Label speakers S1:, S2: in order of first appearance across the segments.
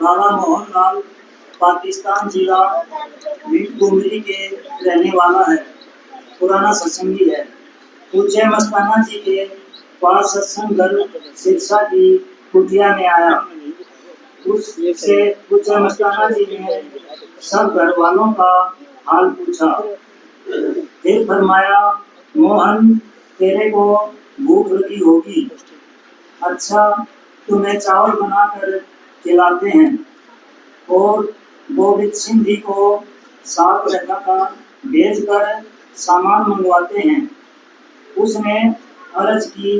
S1: बाबा मोहनलाल पाकिस्तान जिला मीरपुरी के रहने वाला है। पुराना सत्संगी है। पूज्य मस्ताना जी के पास सत्संग घर सिरसा की कुटिया में आया। उससे पूज्य मस्ताना जी ने सब घर वालों का हाल पूछा। फिर फरमाया, मोहन तेरे को भूख लगी होगी, अच्छा तुम्हें चावल बनाकर खिलाते हैं और गोविंद सिंह जी को 7 रकाता भेजकर सामान मंगवाते हैं। उसने अर्ज की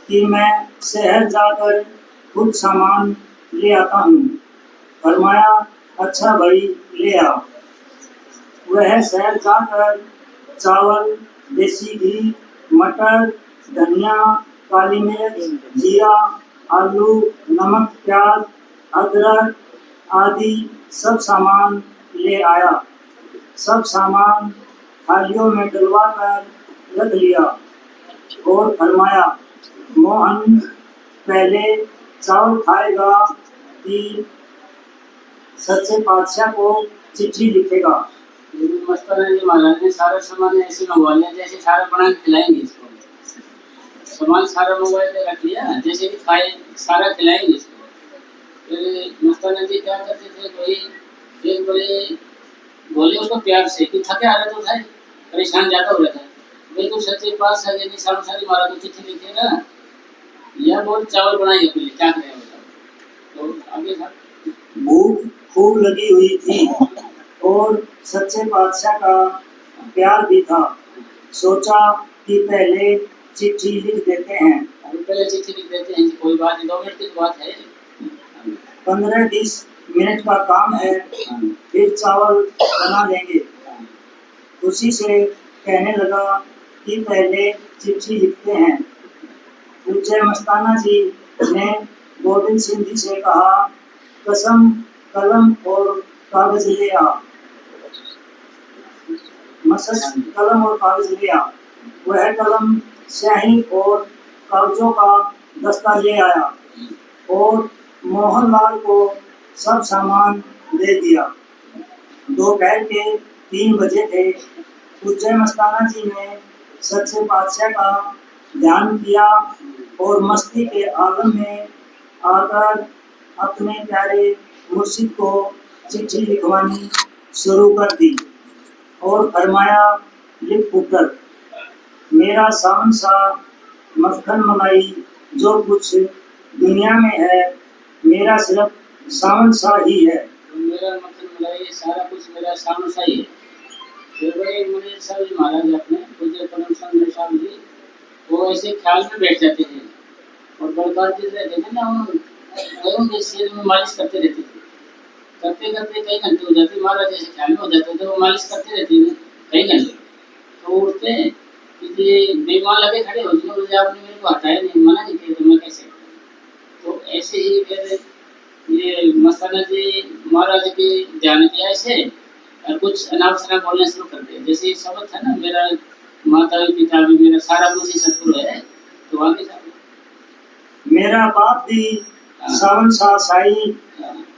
S1: कि मैं शहर जाकर खुद सामान ले आता हूँ। फरमाया, अच्छा भाई ले आ। वह शहर जाकर चावल, देसी घी, मटर, धनिया, काली मिर्च, जीरा, आलू, नमक, प्याज, अदरक आदि सब सामान ले आया। सब सामान थालियों में डलवा कर रख लिया और फरमाया, मोहन पहले चावल खाएगा कि सच्चे पातशाह को चिट्ठी लिखेगा।
S2: मस्ताना जी महाराज ने सारा सामान ऐसे मंगवा लिया जैसे सारा बना के खिलाएंगे इसको। सामान सारा मंगवा के रख लिया जैसे कि खाए सारा खिलाएंगे इसको। फिर मस्ताना जी क्या करते थे, कोई एक बड़े बोले उसको प्यार से कि थके आ रहे तो था, परेशान ज्यादा हो रहा था, बिल्कुल सच्चे पास है यदि सारी महाराज को चिट्ठी लिखेगा या बोल चावल बनाइए पहले क्या करें बताओ। तो आगे था,
S1: भूख खूब लगी हुई थी और सच्चे पातशाह का प्यार भी था। सोचा कि पहले चिट्ठी लिख देते हैं।
S2: अभी पहले चिट्ठी लिख देते हैं, कोई बात नहीं, 2 मिनट की बात है,
S1: 15-20 मिनट का काम है, फिर चावल बना लेंगे। खुशी से कहने लगा कि पहले चिट्ठी लिखते हैं। पूज्य मस्ताना जी ने गोविंद सिंह जी से कहा, कसम कलम और कागज ले आ। कलम और कागज ले आ। वह कलम, स्याही और कागजों का दस्ता ले आया और मोहनलाल को सब सामान दे दिया। दोपहर के 3 बजे थे। पूज्य मस्ताना जी ने सच्चे पातशाह का ध्यान किया और मस्ती के आलम में आकर अपने प्यारे मुर्शिद को चिट्ठी लिखवानी शुरू कर दी और फरमाया, लिख पुत्र, मेरा सावन सा मक्खन मलाई जो कुछ दुनिया में है मेरा सिर्फ सावन सा ही है।
S2: तो मेरा मक्खन मलाई सारा कुछ मेरा सावन सा ही है। फिर भाई मुझे साहब जी महाराज अपने पूज्य परम संत साहब जी वो ऐसे ख्याल में बैठ जाते थे और बड़बाती रहते थे ना, उनके सिर में मालिश करते रहते थे। करते करते कई घंटे हो जाते, महाराज जैसे ख्याल में हो जाते थे, वो मालिश करते रहते थे कई घंटे। तो उठते कि ये बेईमान लगे खड़े होते हैं, मुझे आपने मेरे को हटाया नहीं, मना नहीं किया, तो मैं कैसे। तो ऐसे ही फिर ये मस्ताना जी महाराज के ध्यान किया ऐसे और कुछ अनाप शनाप बोलना शुरू कर दिया। जैसे ये शब्द था ना, मेरा माता भी पिता भी मेरा सारा कुछ ही सतगुरु है, तो आगे था
S1: मेरा बाप भी सावन सा साई,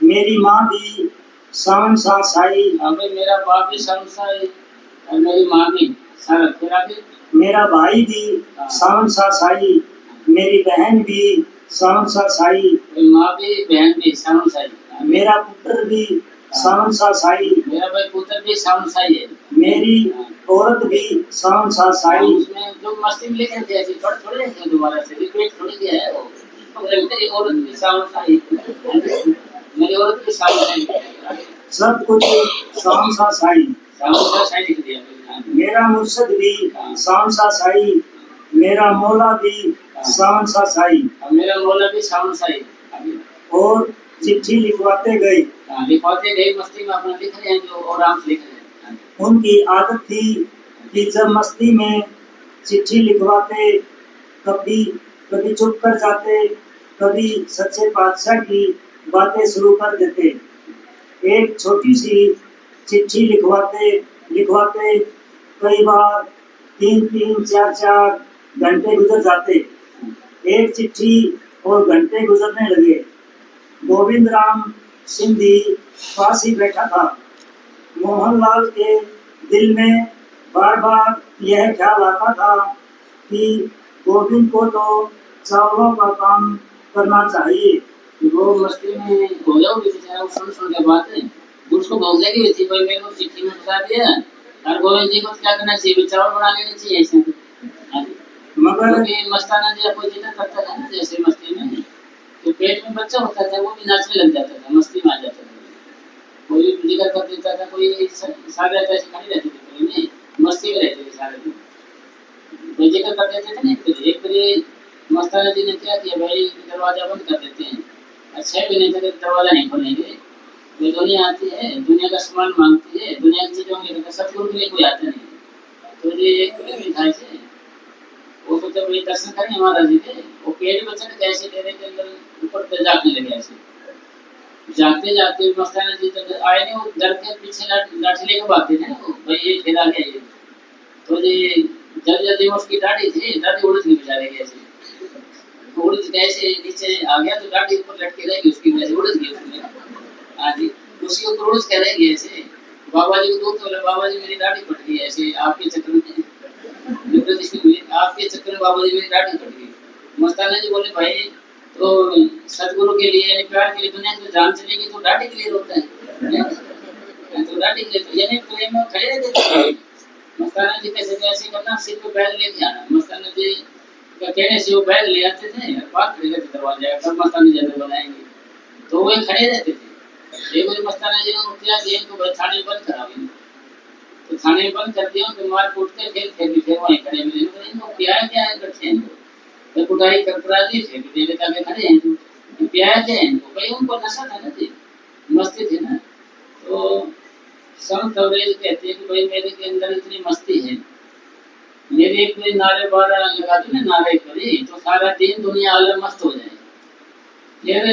S1: मेरी माँ भी सावन सा साई।
S2: अबे मेरा बाप भी सावन सा है और मेरी माँ भी सारा। फिर आगे
S1: मेरा भाई भी सावन सा साई, मेरी बहन भी सावन सा साई।
S2: मेरी माँ भी बहन भी सावन सा है।
S1: मेरा पुत्र भी सावन सा साई,
S2: मेरा भाई पुत्र भी सावन सा है।
S1: मेरी औरत भी सावन सा साई।
S2: उसमें जो मस्ती में लेकर थे ऐसे पढ़ थोड़े थे, दोबारा से रिपीट थोड़ी किया है वो। मेरी औरत भी सावन सा है, मेरी औरत भी सावन सा है,
S1: सब कुछ सावन सा साई।
S2: सावन सा साई लिख दिया।
S1: मेरा मुर्शिद भी सावन सा साई, मेरा मौला भी सावन सा साई।
S2: मेरा मौला भी सावन सा है।
S1: और चिट्ठी लिखवाते गए,
S2: लिखवाते गए, मस्ती में अपना लिख रहे हैं जो और आराम से लिख रहे हैं।
S1: उनकी आदत थी कि जब मस्ती में चिट्ठी लिखवाते कभी कभी चुप कर जाते, कभी सच्चे पातशाह की बातें शुरू कर देते। एक छोटी सी चिट्ठी लिखवाते लिखवाते कई बार 3-3, 4-4 घंटे गुजर जाते। एक चिट्ठी और घंटे गुजरने लगे। गोविंद राम सिंधी पास ही बैठा था। मोहनलाल के दिल में बार बार यह ख्याल आता था कि गोविंद को तो चावलों का काम करना चाहिए।
S2: वो मस्ती में हो जाओ बेचारा, सुन सुन के बातें उसको भूल जाएगी थी। भाई मेरे को चिट्ठी में बता दिया और गोविंद जी को क्या करना चाहिए, चावल बना लेने चाहिए ऐसे। मगर मस्ताना जी कोई जिक्र करता था ना जैसे मस्ती में, तो पेट में बच्चा होता था वो भी नाचने लग जाता था, मस्ती में आ जाता था। कोई जिक्र कर देता था, कोई सारे ऐसे खड़ी रहती थी, कोई नहीं मस्ती में रहते थे सारे दिन। कोई जिक्र कर देते थे ना, एक बार मस्ताना जी ने क्या किया, भाई दरवाजा बंद कर देते हैं, 6 महीने तक दरवाजा नहीं खोलेंगे। ये दुनिया आती है, दुनिया का सामान मांगती है, दुनिया की चीजों में सतगुरु के लिए कोई आता नहीं। तो ये एक मिठाई से वो सोचा भाई दर्शन करेंगे महाराज जी के, वो पेड़ बच्चे कैसे डेरे के अंदर ऊपर जागने लगे। ऐसे जागते जागते मस्ताना जी तक आए नहीं, वो डर के पीछे लाठी लेके भागते थे वो, भाई ये फिर आ गया ये। तो ये जब जब उसकी दाढ़ी थी, दाढ़ी उड़ गई बेचारे के, ऐसे उड़ कैसे नीचे आ गया तो दाढ़ी ऊपर लटके रहेगी उसकी वजह से उड़ गई उसमें। हाँ जी, उसी ऊपर उड़ के रहेगी ऐसे। बाबा जी को दूध तो बाबा जी मेरी दाढ़ी फट गई ऐसे आपके चक्कर में, आपके चक्कर में बाबा जी मेरी दाढ़ी फट गई। मस्ताना जी बोले भाई तो सतगुरु के लिए यानी प्यार के लिए दुनिया में जान चलेगी तो दाढ़ी के लिए रोता है, तो दाढ़ी के लिए तो यानी प्रेम में खड़े रहते थे। मस्ताना जी कैसे कैसे करना, सिर पे बैग लेके आना। मस्ताना जी का कहने से वो बैग ले आते थे, बात खड़े रहते दरवाजे तब मस्ताना जी अंदर बनाएंगे, तो वो खड़े रहते थे। एक बार मस्ताना जी ने क्या किया, इनको थाने में बंद करा दिया। तो थाने में बंद कर दिया, तो मार कूट के फिर वहीं खड़े मिले। इनको क्या है करते हैं, तो कुटाई कर करा दी, फिर देवे ताके खड़े हैं। तो क्या है इनको, भाई उनको नशा था ना जी, मस्ती थी ना। तो संत अवरेज कहते हैं कि भाई मेरे के अंदर इतनी मस्ती है, मेरे एक कोई नारे बारह लगा दो ना नारे करी तो सारा दिन दुनिया अलग मस्त हो जाए। फिर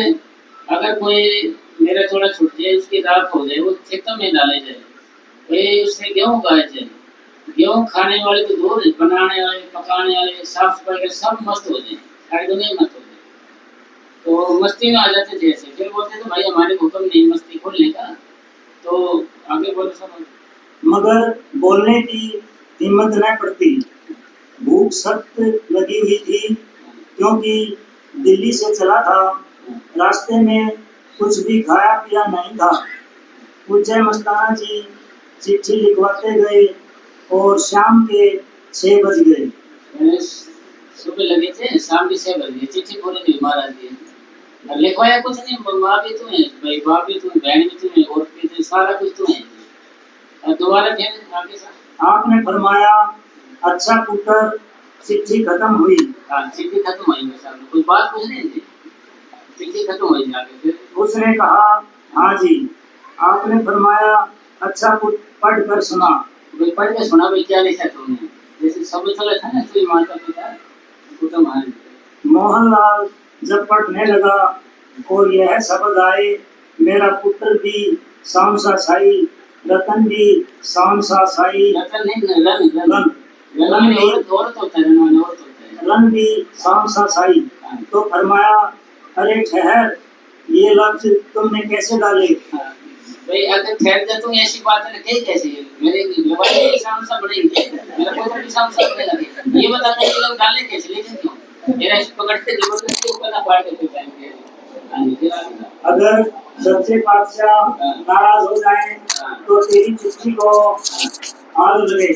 S2: अगर कोई मेरा थोड़ा छूट जाए, उसकी राख हो जाए, वो खेतों में डाले जाए, भाई उससे गेहूँ उगाए जाए। गेहूँ खाने वाले तो दूर, बनाने वाले पकाने वाले साफ सफाई के सब मस्त हो जाए, सारी दुनिया मस्त हो जाए। तो मस्ती में आ जाते थे ऐसे। फिर बोलते थे भाई हमारे हुक्म नहीं मस्ती खोलने का, तो आगे बोलो सब।
S1: मगर बोलने की हिम्मत न पड़ती। भूख सख्त लगी हुई थी क्योंकि दिल्ली से चला था। रास्ते में कुछ भी खाया पिया नहीं था। पूज्य मस्ताना जी चिट्ठी लिखवाते गए और शाम के 6 बज गए।
S2: मैंने सुबह लगे थे, शाम के 6 बज गए, चिट्ठी पूरी नहीं महाराज जी। और लिखवाया कुछ नहीं, माँ भी तुम है भाई, बाप भी तुम, बहन भी तुम है, और भी तुम, सारा कुछ तुम है। और दोबारा फिर आगे साहब
S1: आपने फरमाया, अच्छा पुत्र, चिट्ठी खत्म हुई।
S2: हाँ, चिट्ठी खत्म हुई मेरे साहब, कुछ बात कुछ नहीं थी, चिट्ठी खत्म हुई आगे फिर।
S1: उसने कहा, हाँ जी। आपने फरमाया, अच्छा पुत्र, पढ़ कर सुना।
S2: भाई पढ़ के सुना, भाई क्या लिखा तुमने, जैसे सब चला था ना कोई माता पिता कुटुंब है।
S1: मोहनलाल जब पढ़ने लगा और यह शब्द आए, मेरा पुत्र भी शाम सा साई, रतन भी शाम सा साई,
S2: रतन नहीं, रन
S1: रन
S2: रन में औरत होता है, रन में औरत होता है।
S1: रन भी शाम सा साई। तो फरमाया, अरे ठहर, ये लफ्ज तुमने कैसे डाले?
S2: हाँ, भाई अगर ठहर जा, तुम ऐसी बात है कही कैसे, मेरे लड़के भी शाम सा बढ़ेंगे, मेरा पुत्र भी शाम सा बढ़ेगा, ये बताता है ये लोग डालने कैसे, लेकिन क्यों मेरा इस पकड़ते जबरदस्ती ऊपर ना पाड़ के जाएंगे।
S1: अगर सच्चे बादशाह नाराज हो जाए तो तेरी चिट्ठी को आग लगे।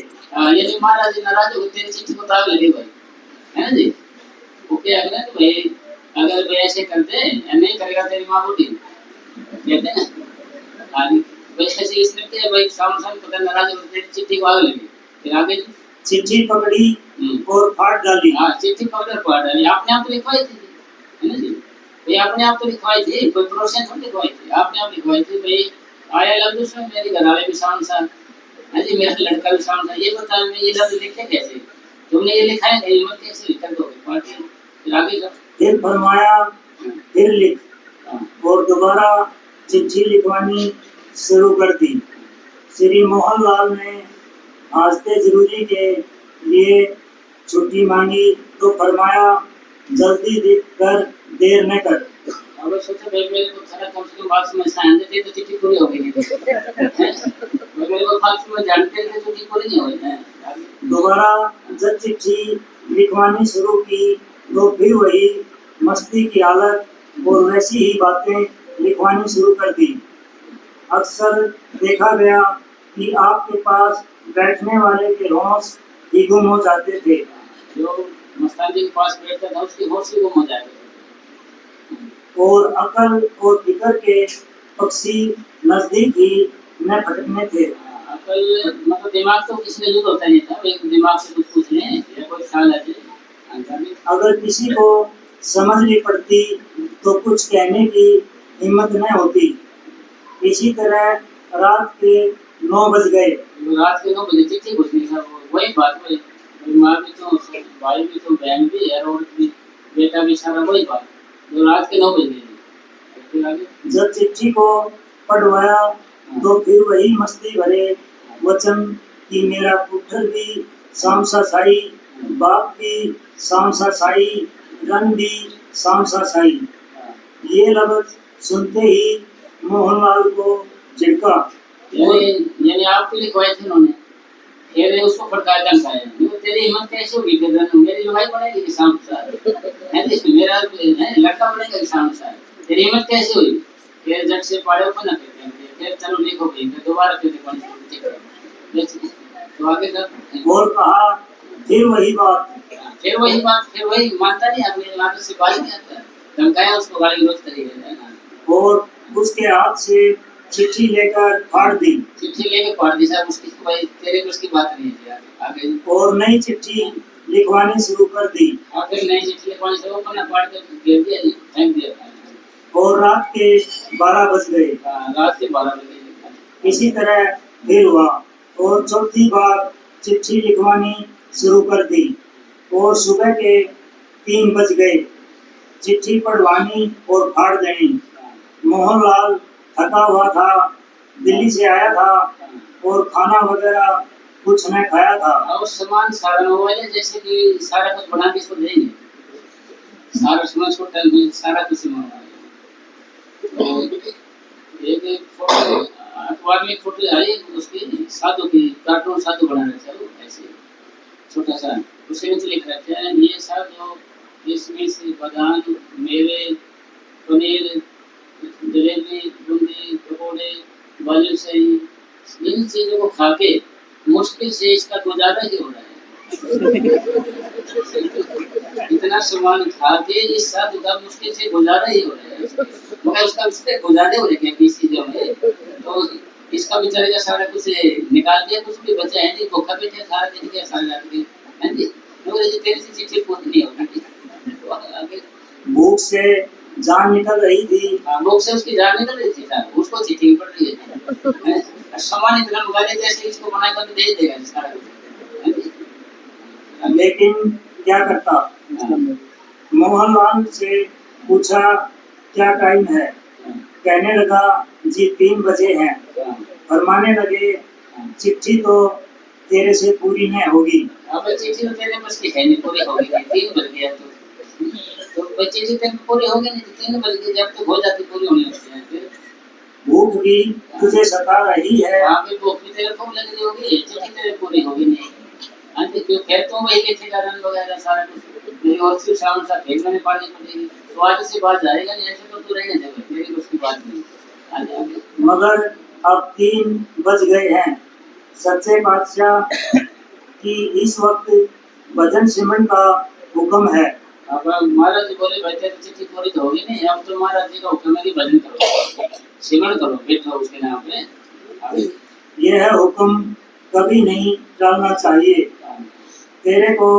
S2: यदि महाराज जी नाराज हो, तेरी चिट्ठी को आग लगे भाई, है ना जी। वो क्या है कि भाई अगर भाई ऐसे करते या नहीं करेगा तेरी माँ बोली कहते हैं भाई ऐसे इसलिए कि भाई शाम पता नाराज हो, तेरी चिट्ठी को आग लगी, फिर आगे
S1: चिट्ठी पकड़ी और फाड़ डाली।
S2: हाँ, चिट्ठी पकड़ फाड़ डाली, आपने आप लिखवाई थी, है ना जी। भाई आपने आप तो लिखवाई थी, कोई प्रोसेस थोड़ी लिखवाई थी, आपने आप लिखवाई थी। भाई आया लफ्ज उसमें, मेरी घरवाले भी शाम सा है जी, मेरा लड़का भी शाम सा, ये बता मैं ये लफ्ज लिखे कैसे, तुमने ये लिखा है, हिम्मत कैसे लिखा दो पार्टी। फिर आगे का
S1: फिर फरमाया, फिर लिख, और दोबारा चिट्ठी लिखवानी शुरू कर दी। श्री मोहनलाल ने हाजते जरूरी के लिए छुट्टी मांगी तो फरमाया, जल्दी दिख कर देर न कर।
S2: अब सोचा भाई मेरे को थोड़ा कम से कम बात समझ से आने थे तो चिट्ठी पूरी हो गई थी, मेरे को बात समझ जानते थे तो चिट्ठी पूरी नहीं हुई।
S1: दोबारा जब चिट्ठी लिखवानी शुरू की तो फिर वही मस्ती की हालत और वैसी ही बातें लिखवानी शुरू कर दी। अक्सर देखा गया कि आपके पास बैठने वाले के होश ही गुम हो जाते थे।
S2: जो मस्तान जी के पास बैठता था उसके होश ही गुम हो जाते थे,
S1: और अकल और फिक्र के पक्षी नजदीक ही न भटकने थे।
S2: अकल मतलब दिमाग तो किसी यूज होता नहीं था, एक दिमाग से कुछ पूछ लें या कोई ख्याल आ जाए।
S1: अगर किसी को समझनी पड़ती तो कुछ कहने की हिम्मत न होती। इसी तरह रात के 9 बज गए।
S2: रात के 9 बजे चिट्ठी कुछ नहीं था, वही बात वही, माँ भी तो, भाई भी तो, बहन भी है, और भी बेटा भी, सारा वही बात, जो रात के 9 बजे।
S1: जब चिट्ठी को पढ़वाया तो फिर वही मस्ती भरे वचन कि मेरा पुत्र भी शाम सा साई, बाप भी शाम सा साई, रंग भी शाम सा साई। ये लफ्ज सुनते ही मोहनलाल को झटका।
S2: यानी आपके लिखवाए थे उन्होंने, फिर उसको फटकार दंकाया, तेरी हिम्मत कैसे होगी, मेरी लुगाई बनेगी कि शाम सा है, मेरा लड़का बनेगा कि शाम सा, तेरी हिम्मत कैसे हुई। फिर जट से पाड़े ऊपर न करते, फिर चलो लिखो भाई, फिर दोबारा फिर तो आगे कर
S1: और कहा, फिर वही बात,
S2: फिर वही बात, फिर वही मानता नहीं, अपने माता से बात नहीं आता, धमकाया उसको, गाली गलौज करेगा।
S1: और उसके हाथ से चिट्ठी लेकर फाड़ दी।
S2: चिट्ठी लेकर फाड़ दी साहब, उसकी भाई तेरे को उसकी बात नहीं है आगे।
S1: और नई चिट्ठी लिखवानी शुरू कर दी।
S2: आगे नई चिट्ठी लिखवानी शुरू करना, फाड़ कर दे दिया जी, फेंक दिया।
S1: और रात के 12 बज गए।
S2: रात के 12 बजे
S1: इसी तरह फिर हुआ और चौथी बार चिट्ठी लिखवानी शुरू कर दी और सुबह के 3 बज गए। चिट्ठी पढ़वानी और फाड़ देनी। मोहनलाल थका हुआ था, दिल्ली से आया था और खाना वगैरह कुछ न खाया था।
S2: और सामान सारा मोबाइल है, जैसे कि सारा कुछ बना के इसको देंगे, सारा सामान छोटा सारा कुछ मंगवाया। तो एक फोटो अखबार में फोटो आई उसकी, साधु की कार्टून साधु बना रहे थे ऐसे छोटा सा, उसके नीचे लिख रहे थे, ये साधु इसमें से बादाम, मेवे, पनीर, जलेबी, बूंदी, पकौड़े, बालूशाही, इन चीजों को खा के मुश्किल से इसका गुजारा ही हो रहा है। इतना सामान खा के इस साधु का मुश्किल से गुजारा ही हो रहा है, मगर उसका उसके गुजारे हो रहे हैं 20 चीजों में, तो इसका बेचारे का सारा कुछ निकाल दिया, कुछ भी बचा है नहीं, भूखा बैठे खा रहे थे सारे रात में, है जी। मगर ये तेरे से चिट्ठी पूछ नहीं होगा,
S1: भूख से जान निकल रही थी।
S2: भूख से उसकी जान निकल रही थी साहब, उसको चिट्ठी पड़ रही है, सामान इतना मंगा लेते ऐसे इसको बनाकर तो दे देगा सारा कुछ,
S1: लेकिन क्या करता। मोहनलाल से पूछा क्या टाइम है, कहने लगा जी 3 बजे हैं। फरमाने लगे चिट्ठी तो तेरे से पूरी नहीं होगी।
S2: अब चिट्ठी तो तेरे बस की है नहीं, पूरी होगी नहीं, 3 बज गया तो चिट्ठी तेरे पूरी होगी नहीं, 3 बज गए जब तक हो जाती पूरी होनी होती है। फिर
S1: भूख भी तुझे सता रही है।
S2: हाँ भी भूख भी तेरे खूब लग रही होगी, चिट्ठी तेरे पूरी होगी नहीं। हाँ तो क्यों खेतों में ही लिखेगा रंग वगैरह सारा कुछ, मेरी और फिर शाम सा खेत में पानी पड़ेगी, तो आज से बात जाएगा नहीं, ऐसे तो तू रहने देगा, मेरी उसकी बात नहीं। आगे
S1: मगर अब 3 बज गए हैं। सच्चे बादशाह की इस वक्त भजन सिमरन का हुक्म है।
S2: अब महाराज जी बोले भाई तेरी चिट्ठी पूरी तो होगी नहीं, अब तो महाराज जी का हुक्म है कि भजन करो, सिमरन करो, बैठो उसके नाम पे।
S1: यह हुक्म कभी नहीं टालना चाहिए। तेरे को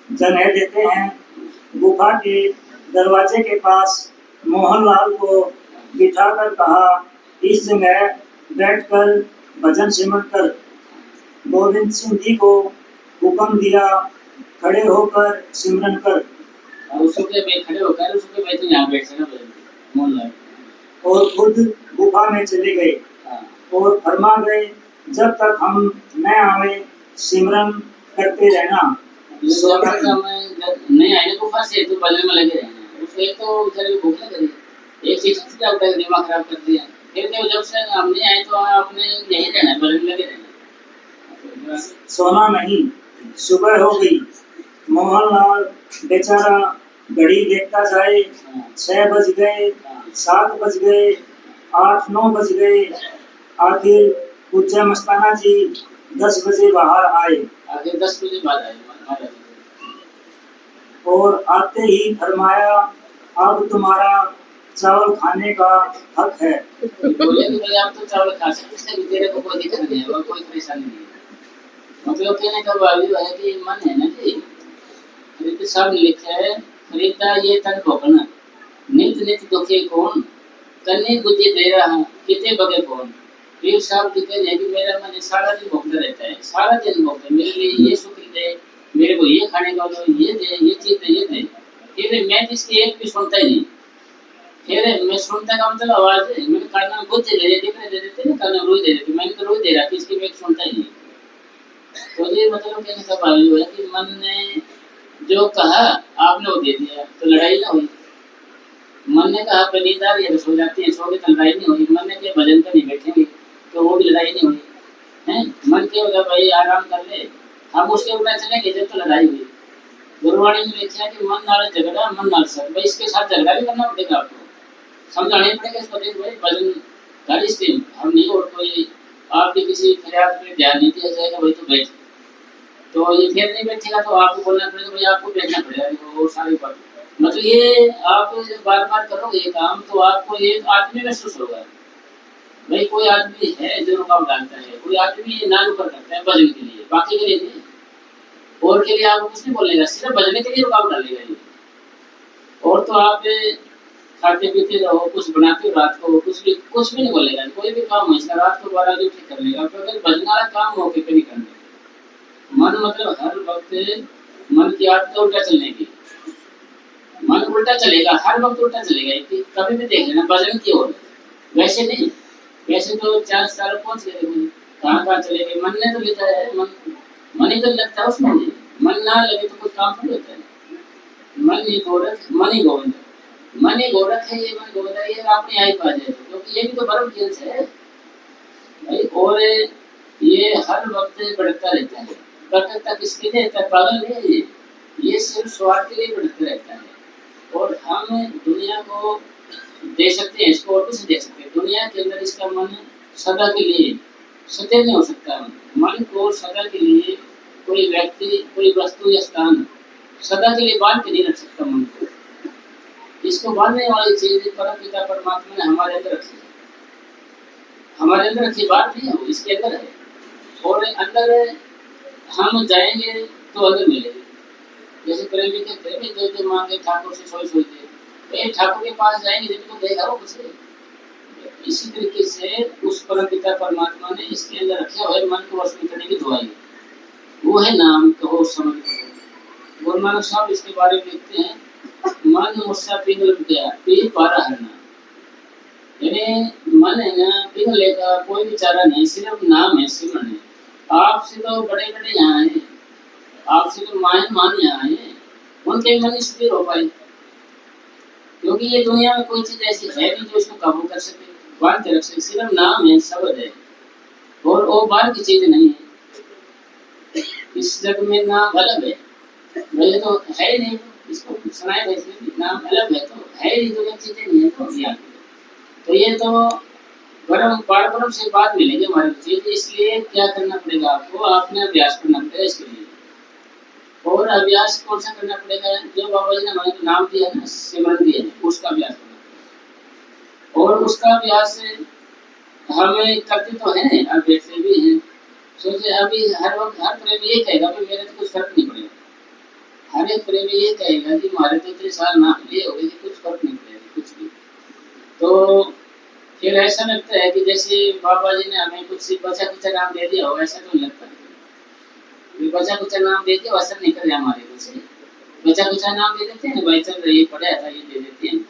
S1: जगह देते हैं। गुफा के दरवाजे के पास मोहनलाल को बिठाकर कहा इस जगह बैठकर भजन सिमरन कर। गोविंद सिंह जी को हुक्म दिया खड़े होकर सिमरन कर।
S2: उसके पे खड़े होकर उसके पे तो यहाँ बैठ सका मोहनलाल, और
S1: खुद गुफा में चले गए और फरमा गए जब तक हम न आवे सिमरन करते रहना।
S2: नहीं आए गुफा से तो भजन में लगे रहना। उसको एक तो बेचारे को भूख लग रही, एक चीज से क्या होता है दिमाग खराब कर दिया, फिर तो जब से हम नहीं आए तो आपने यही रहना, भजन लगे रहना।
S1: सोना नहीं। सुबह हो गई। मोहनलाल बेचारा घड़ी देखता जाए। 6 बज गए, 7 बज गए, 8-9 बज गए। आखिर पूज्य मस्ताना जी 10 बजे बाहर आए।
S2: आगे 10 बजे बाद आए
S1: और आते ही फरमाया अब तुम्हारा चावल खाने का हक है।
S2: बोले कि भाई आप तो चावल खा सकते हैं, तेरे को कोई दिक्कत नहीं है और कोई परेशानी नहीं है। मतलब कहने का भाव है कि मन है ना जी, खरीद सब लिखा है, खरीदा ये तन भोगना, नित नित दुखे कौन, कन्ने गुजे दे रहा कितने बगे कौन। ये सब कहते हैं कि मेरा मन सारा दिन भोगता रहता है, सारा दिन भोगता, मेरे लिए ये सुख दे, मेरे को ये खाने का दो, ये दे, ये चीज दे, ये दे। फिर मैं इसकी एक भी सुनता ही नहीं। फिर मैं सुनता का मतलब आवाज है, मैंने कान गुज दे रहे दिखने दे देते ना, कान रोज दे देते, मैंने तो रोज दे रहा था, इसकी मैं सुनता ही नहीं। तो ये मतलब कहने का भाव है कि मन ने जो कहा आपने वो दे दिया, तो लड़ाई ना हुई। मन ने कहा नींद आ रही है सो जाती है, सो के तो लड़ाई नहीं हुई। मन ने कहा भजन पर नहीं बैठेंगे तो वो भी लड़ाई नहीं हुई है। मन के होगा भाई आराम कर ले, हम उसके उल्टा चलेंगे जब तो लड़ाई हुई। गुरुवाणी ने लिखा कि मन नाल झगड़ा मन नाल सर, भाई इसके साथ झगड़ा भी करना पड़ेगा आपको, समझाने पड़ेगा इसको, देख भाई भजन कर इससे हम नहीं, और कोई आपकी किसी फरियाद पे ध्यान नहीं दिया जाएगा भाई तो बैठ, तो ये फिर नहीं बैठेगा तो आपको बोलना पड़ेगा भाई आपको बैठना पड़ेगा। वो सारी बात मतलब ये आप बार बार करोगे ये काम तो आपको एक आदमी महसूस होगा, भाई कोई आदमी है जो रुकावट डालता है, कोई आदमी ना रुका करता है भजन के लिए, बाकी के लिए नहीं, और के लिए आपको कुछ नहीं बोलेगा, सिर्फ भजन के लिए रुकावट डालेगा ये। और तो आप खाते पीते रहो, कुछ बनाते हो रात को, कुछ भी नहीं बोलेगा, कोई भी काम है रात को 12 बजे ठीक कर लेगा, तो अगर भजन वाला काम मौके पे नहीं करना। मन मतलब हर वक्त मन की आदत उल्टा चलने की, मन उल्टा चलेगा, हर वक्त उल्टा चलेगा, कभी भी देख लेना भजन की ओर, वैसे नहीं। वैसे तो 4 साल पहुंच गए, कहाँ चले गए, मन ने तो लेता है, मन ही तो लगता है उसमें, मन ना लगे तो कुछ काम नहीं होता है। मन ही गोरख मन ही गोविंद, मन ही गोरख है, ये मन गोविंद है, ये आपने यहाँ ही पा जाए, क्योंकि ये भी तो परम ज्ञान है भाई। और ये हर वक्त बढ़ता रहता है, बढ़ता किसके लिए रहता है, पागल नहीं है ये सिर्फ स्वार्थ के लिए बढ़ता रहता है। और हम दुनिया को दे सकते हैं इसको और कुछ दे सकते हैं। दुनिया के अंदर इसका मन सदा के लिए सदैव नहीं हो सकता। मन को सदा के लिए कोई व्यक्ति, कोई वस्तु या स्थान सदा के लिए बांध के नहीं रख सकता मन को। इसको बांधने वाली चीज परम पिता परमात्मा ने हमारे अंदर रखी है। हमारे अंदर रखी बात नहीं है, वो इसके अंदर है। और अंदर हम जाएंगे तो अंदर मिलेगी। जैसे प्रेमी कहते हैं जो जो मांगे ठाकुर से सोई सोई दे, ठाकुर के पास जाएंगे जिनको देगा वो कुछ। इसी तरीके से उस परम पिता परमात्मा ने इसके अंदर रखे हुए मन को वश में करने की दुआई, वो है नाम कहो समझ करो। गुरु नानक साहब इसके बारे में लिखते हैं, मन मुस्सा पिघल गया पी पारा हरना। यानी मन है ना पिघले का कोई भी चारा नहीं, सिर्फ नाम है, सिमरन है। आपसे तो बड़े बड़े यहाँ है, आपसे तो मान यहाँ है, उनके मन स्थिर हो पाए। क्योंकि ये दुनिया में कोई चीज ऐसी है नहीं जो इसको काबू कर सके, बांध के रख सके। सिर्फ नाम है, शब्द है, और वो बाहर की चीज नहीं है। इस जग में नाम अलग है, वही तो है नहीं, इसको सुनाए वैसे नाम अलग है तो है नहीं, तो चीजें नहीं है तो यहाँ। तो ये तो परम से बात मिलेगी हमारी चीज। इसलिए क्या करना पड़ेगा आपको, आपने अभ्यास करना पड़ेगा इसके लिए। और अभ्यास कौन सा करना पड़ेगा? जो बाबा जी ने हमारे नाम दिया ना, सिमरन दिया, उसका अभ्यास करना पड़ेगा। और उसका अभ्यास हमें करते तो हैं, अब बैठते भी हैं। सोचे अभी हर वक्त हर प्रेमी ये कहेगा भाई मेरे तो कुछ फर्क नहीं पड़ेगा। हर एक प्रेमी ये कहेगा कि हमारे तो इतने साल ना ये हो गए कि कुछ फर्क नहीं पड़ेगा कुछ भी। तो फिर ऐसा लगता है कि जैसे बाबा जी ने हमें कुछ बचा कुछ नाम दे दिया हो, ऐसा तो लगता है। बचा कुछ नाम दे दिया, असर नहीं कर रहा हमारे कुछ। बचा कुछ नाम दे देते हैं भाई, चल रही पढ़ा था ये दे देते हैं।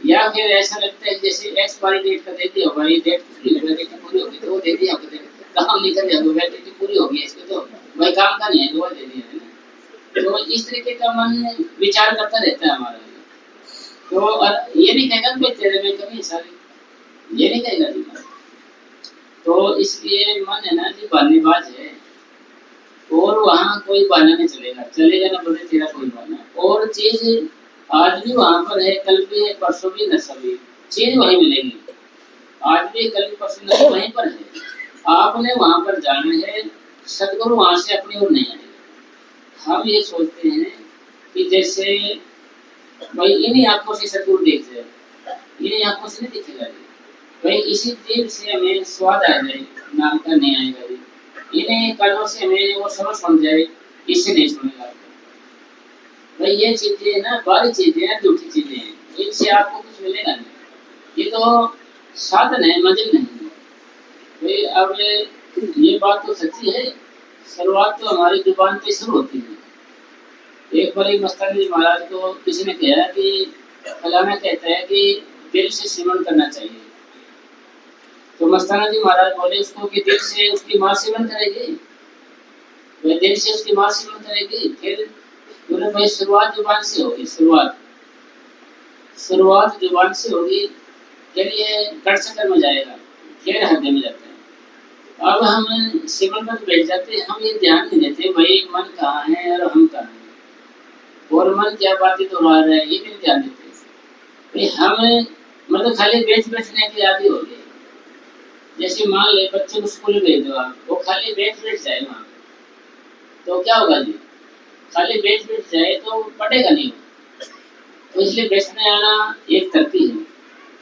S2: या फिर ऐसा लगता है जैसे एक्सपायरी डेट का दे दिया हो, भाई डेट पूरी होगी तो वो दे दिया, काम नहीं कर रहा वैलिडिटी पूरी होगी इसको तो भाई काम का नहीं है, वो दे दिया है ना। तो इस तरीके का मन विचार करता रहता है हमारा। तो ये नहीं कहेगा भाई तेरे में कमी सारी, ये नहीं कहेगा जी। तो इसलिए मन है ना जी बहानेबाज है, और वहाँ कोई बहाना नहीं चलेगा ना बोले तेरा कोई बहाना। और चीज आज भी वहाँ पर है, कल भी है, परसों भी, नशा भी, चीज वहीं मिलेगी। आज भी कल भी परसों नशा वहीं पर है, आपने वहाँ पर जाना है। सदगुरु वहाँ से अपनी ओर नहीं आएगा। हम ये सोचते हैं कि जैसे भाई इन्हीं आंखों से सदगुरु देख जाए, इन्हीं आंखों से नहीं दिखेगा भाई, इसी जीव से हमें स्वाद आ जाए, नाम का नहीं आएगा जी। इन्हें कानों से हमें वो समझ बन जाए, इससे नहीं सुनेगा भाई। ये चीजें ना बाहरी चीजें हैं, झूठी चीजें हैं, इनसे आपको कुछ मिलेगा नहीं। ये तो साधन है, मंजिल नहीं है भाई। अब ये बात तो सच्ची है, शुरुआत तो हमारी जुबान पे शुरू होती है। एक बार मस्तानी महाराज को किसी ने कहा कि फलाना कहता है कि दिल से सिमरन करना चाहिए। तो मस्ताना जी महाराज बोले उसको कि दिल से उसकी माँ सिमरन करेगी, वह दिल से उसकी माँ सिमरन करेगी। फिर बोले भाई शुरुआत जुबान से होगी, शुरुआत जुबान से होगी, फिर ये कड़चकर में जाएगा, फिर हृदय में जाता है। अब हम सिमरन पर बैठ जाते हैं, हम ये ध्यान नहीं देते भाई मन कहाँ है और हम कहाँ हैं, और मन क्या बातें तो रहा है, ये भी ध्यान देते भाई। हम मतलब खाली बैठने की आदि हो गई। जैसे मान ले बच्चे को स्कूल भेज दो आप, वो खाली बैठ जाए वहाँ, तो क्या होगा जी? खाली बैठ जाए तो पढ़ेगा नहीं। तो इसलिए बैठने आना एक तरकीब है।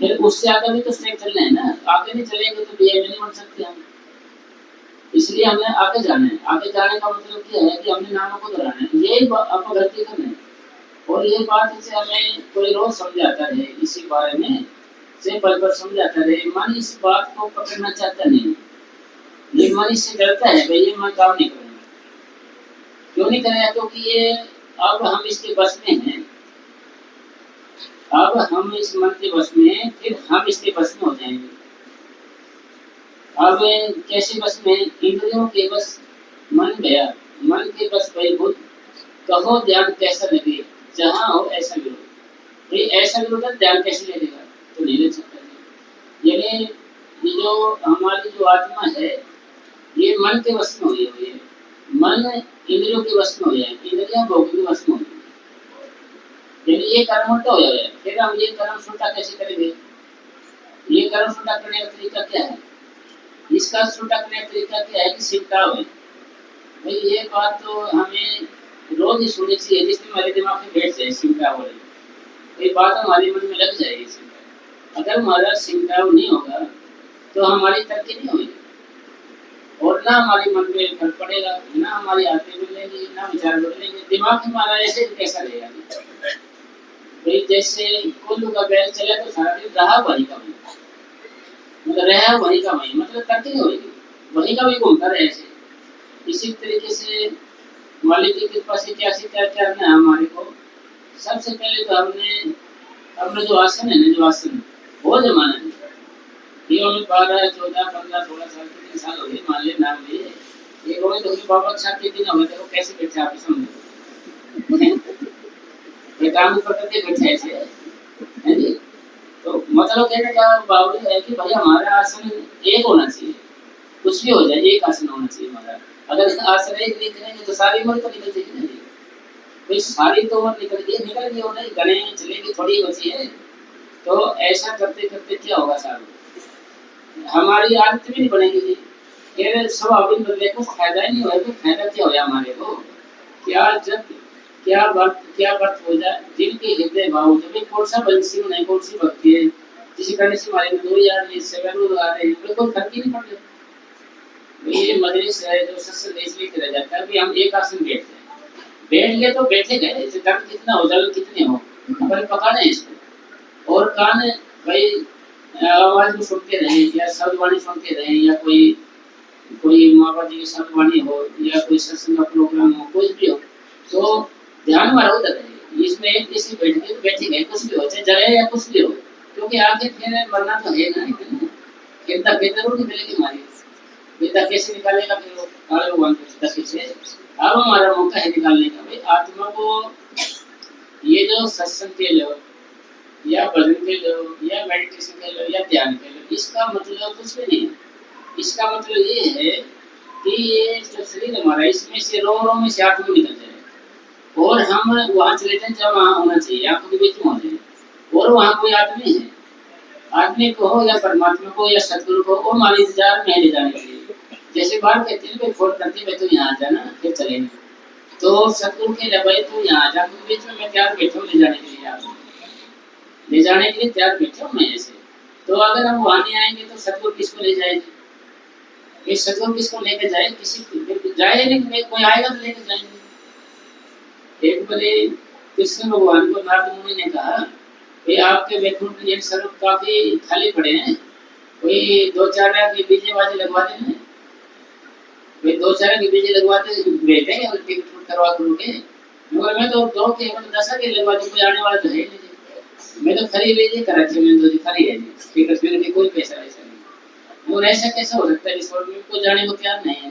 S2: फिर उससे आगे भी तो स्टेप चलना है ना, आगे नहीं चलेंगे तो बीए में नहीं बन सकते हम। इसलिए हमें आगे जाना है। आगे जाने का मतलब क्या है कि हमने नामों को दोहराना है, यही आपको गलती करना है। और ये बात से हमें कोई रोज समझाता है इसी बारे में से पल समझाता रहे, मन इस बात को पकड़ना चाहता नहीं। ये मन इससे डरता है भाई ये मन काम नहीं करेगा। क्यों नहीं करेगा? क्योंकि ये अब हम इसके बस में हैं, अब हम इस मन के बस में, फिर हम इसके बस में हो जाएंगे। अब कैसे बस में? इंद्रियों के बस मन गया, मन के बस भाई भूत कहो ध्यान कैसा लगे, जहाँ हो ऐसा विरोध। भाई ऐसा विरोध ध्यान कैसे लगेगा? तो नहीं ले सकता। यानी ये जो हमारी जो आत्मा है ये मन के वश में हुई है, मन इंद्रियों के वश में हो जाए, इंद्रियां भोग के वश में हो जाए। फिर ये कर्म उल्टा हो जाएगा, फिर हम ये कर्म उल्टा कैसे करेंगे? ये कर्म उल्टा करने का तरीका क्या है? इसका उल्टा करने का तरीका क्या है कि सिमटाव है। भाई ये बात तो हमें रोज ही सुननी चाहिए, जिसमें हमारे दिमाग में बैठ जाए सिमटाव वाली, ये बात हमारे मन में लग जाएगी सिमटाव। अगर हमारा सिमटाव नहीं होगा तो हमारी तरक्की नहीं होगी, और ना हमारे मन पे फर्क पड़ेगा, ना हमारी आदतें बदलेंगी, ना विचार बदलेंगे, दिमाग हमारा ऐसे कैसा रहेगा? भाई जैसे कोल्हू का बैल चले तो सारा दिन रहा वही का वही, मतलब रहा वही का वही, मतलब तरक्की नहीं होगी, वही का वही घूमता रहे ऐसे। इसी तरीके से मालिक की कृपा से क्या करना है हमारे को? सबसे पहले तो हमने अपना जो आसन है ना, जो आसन वो जमाना है, ये हमें 12, 14, 15, 16 साल के 3 साल हो गए मान ले नाम लिए, ये गोविंद तो बाबा के साथ 3 दिन हो गए, देखो कैसे बैठे आप समझो काम ऊपर करके बैठे ऐसे है जी। तो मतलब कहने का बावजूद है कि भाई हमारा आसन एक होना चाहिए, कुछ भी हो जाए एक आसन होना चाहिए हमारा। अगर आसन एक नहीं करेंगे तो सारी उम्र तो निकल जाएगी ना, भाई सारी तो उम्र निकल गई हो नहीं, गणे चलेगी थोड़ी बची है। तो ऐसा करते करते क्या होगा साहब, हमारी आदत भी नहीं बनेगी जी, फिर स्वाभाविक बदले को फायदा ही नहीं होगा। तो फायदा क्या होगा हमारे को? क्या जब क्या वर्त हो जाए जिनके हृदय भाव, जब कौन सा बंसी नहीं, कौन सी भक्ति है जिसे करने से हमारे में 2000 सेवन लगा रहे हैं, कोई फर्क ही नहीं पड़ रहा। ये मजलिस है जो सत्संग इसलिए किया जाता है कि हम एक आसन बैठते हैं, बैठ गए तो बैठे गए, दर्द कितना हो जाए कितने हो अपन पकाने इसको, और कान भाई आवाज को सुनते रहे, या शब्दवाणी सुनते रहे, या कोई माँ बाप जी की शब्दवाणी हो, या कोई सत्संग का प्रोग्राम हो, कुछ भी हो, तो ध्यान हमारा उधर है। इसमें एक किसी बैठ के तो बैठे गए, कुछ भी हो चाहे जले या कुछ भी हो, क्योंकि आगे फिर मरना तो है ना, कितना बेहतर होगी मिलेगी हमारी, बेटा कैसे निकालेगा फिर वो काले भगवान को से। अब हमारा मौका है निकालने का, भाई आत्मा को ये जो सत्संग के लो, या भजन के लो, या मेडिटेशन के लो, या ध्यान के लो, इसका मतलब कुछ भी नहीं है। इसका मतलब ये है कि ये जो शरीर हमारा, इसमें से रो में से आत्मा निकल जाए, और हम वहां चले जाए जब वहां होना चाहिए, आंखों के बीच में हो जाए, और वहां कोई आदमी है, आदमी को हो या परमात्मा को या सतगुरु को, वो हमारे इंतजार में ले जाने के लिए। जैसे बात कहते हैं भाई फोन करते भाई तो यहाँ आ जाना फिर चलेंगे, तो सतगुरु के भाई तू यहाँ आ जा, बीच में मैं तैयार बैठा हूँ ले जाने के लिए, आप ले जाने के लिए तैयार बैठा हूँ मैं ऐसे। तो अगर हम वहां नहीं आएंगे तो सतगुरु किसको ले जाएंगे? ये सतगुरु किसको लेकर जाए? किसी जाए नहीं, कोई आएगा तो लेकर जाएंगे। एक बड़े कृष्ण भगवान को नारद मुनि ने कहा कि आपके वैकुंठ ये स्वरूप काफी खाली पड़े हैं, कोई 2-4 के बीजे बाजे लगवा देना, वे 2-4 के बीजे लगवा दे बैठेंगे और टिकट करवा करोगे, मगर मैं तो 2 के मतलब 10 के लगवा दूं, कोई आने वाला तो है नहीं, मैं तो खरी लीजिए कर रखी, मैं तो खरी है जी, टिकट मेरे लिए कोई पैसा वैसा नहीं, और ऐसा कैसा हो सकता है इस वर्ल्ड में, को जाने को तैयार नहीं है।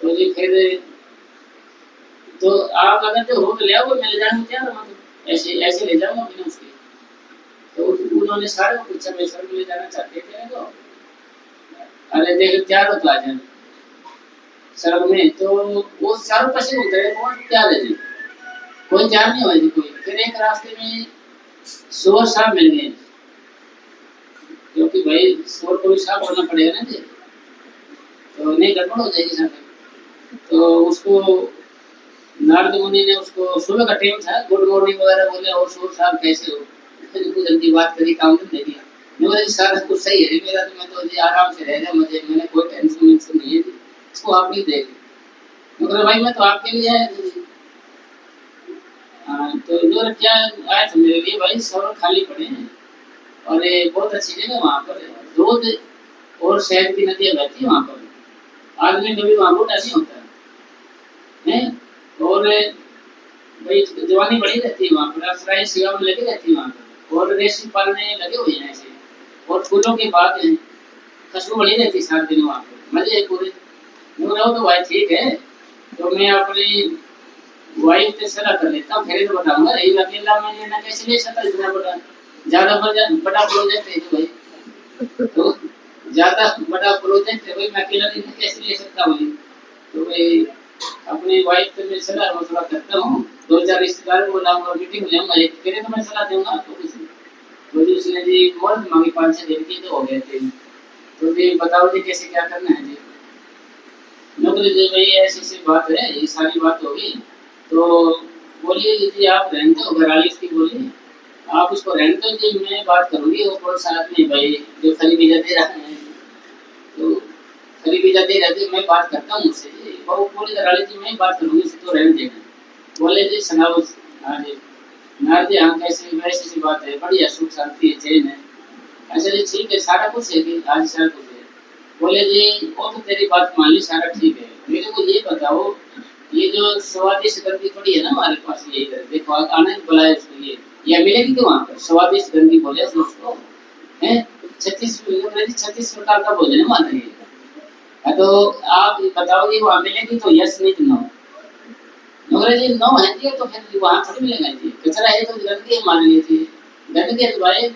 S2: तो जी फिर तो आप अगर तो हो तो ले आओ, मैं ले जाने को तैयार हूं, ऐसे ले जाऊंगा बिना उसके। तो उन्होंने सारे को पूछा मैं सर ले जाना चाहते थे, तो अरे देख तैयार हो तो आ जाना सड़क में, तो वो चारों पासे घूमते रहे, कौन तैयार है जी, कोई तैयार नहीं हुआ जी कोई। फिर एक रास्ते में सुअर साहब मिल गए, क्योंकि भाई सुअर को भी साफ होना पड़ेगा ना जी, तो नहीं गड़बड़ हो जाएगी साहब। तो उसको नारद मुनि ने उसको सुबह का टाइम था, गुड मॉर्निंग वगैरह बोले, और सुअर साहब कैसे हो, कुछ जल्दी बात करी, काम तो नहीं दिया, मेरा सारा कुछ सही है मेरा, तो मैं तो जी आराम से रह रहा मुझे, मैंने कोई टेंशन नहीं है, इसको आप नहीं देख, मगर भाई मैं तो आपके लिए आया था। तो इधर क्या आया था मेरे लिए भाई, सौर खाली पड़े हैं, और ये बहुत अच्छी जगह, वहाँ पर दूध और शहद की नदियाँ बहती है वहाँ पर, आदमी कभी वहाँ बूढ़ा नहीं होता है, और भाई जवानी बड़ी रहती है वहाँ पर, अफसराई सेवा में लगी रहती है वहाँ पर, और रेशम पालने लगे हुए हैं ऐसे, और फूलों के बाग हैं, खुशबू बड़ी रहती है 7 दिन वहाँ पर, मजे है पूरे। तो भाई ठीक है, तो मैं अपनी वाइफ से सलाह कर लेता हूँ, फिर तो बताऊंगा, यही अकेला मैं लेना कैसे ले सकता, इतना बड़ा बड़ा प्रोजेक्ट है भाई, तो ज्यादा बड़ा प्रोजेक्ट है भाई, मैं अकेला कैसे ले सकता हूँ, तो भाई अपनी वाइफ से मैं सलाह मशवरा करता हूँ, दो चार रिश्तेदारों को बुलाऊंगा, मीटिंग लेऊंगा, एक तेरे तो मैं सलाह दूंगा आपको किसी तो जी उसने जी बहुत मांगी 5-6 दिन की तो हो गए थे। तो जी बताओ जी कैसे क्या करना है जी। नौकरी जी भाई ऐसी ऐसी बात है, ये सारी बात होगी तो बोलिए जी आप रहने दो, घर वाली इसकी बोलिए आप उसको रहने दो जी, मैं बात करूंगी वो कौन सा आदमी भाई जो खरीदी जाते रहा है तो खरीदी जाते रहते मैं बात करता हूँ उससे जी, वो बोले घर वाली जी मैं बात करूंगी उससे तो रहने देना। बोले जी सुनाओ। हाँ जी ना जी हाँ कैसे वैसी सी बात है, बढ़िया सुख शांति है चैन है। अच्छा जी ठीक है सारा कुछ है कि आज सारा कुछ है। बोले जी वो तो तेरी बात मान ली सारा ठीक है, मेरे को ये बताओ ये जो स्वादिष्ट गंदी पड़ी है ना हमारे पास ये इधर देखो आने बुलाए उसको ये मिलेगी क्यों वहाँ पर स्वादिष्ट गंदी बोले उसको है 36 प्रकार का भोजन है माना ये। हाँ, तो आप बताओ ये वहाँ मिलेगी तो यस नहीं तो नो। मगर ये नो है जी तो फिर वहाँ थोड़ी मिलेगा जी, कचरा है तो गंदगी मान लिए थी गंदगी है तो भाई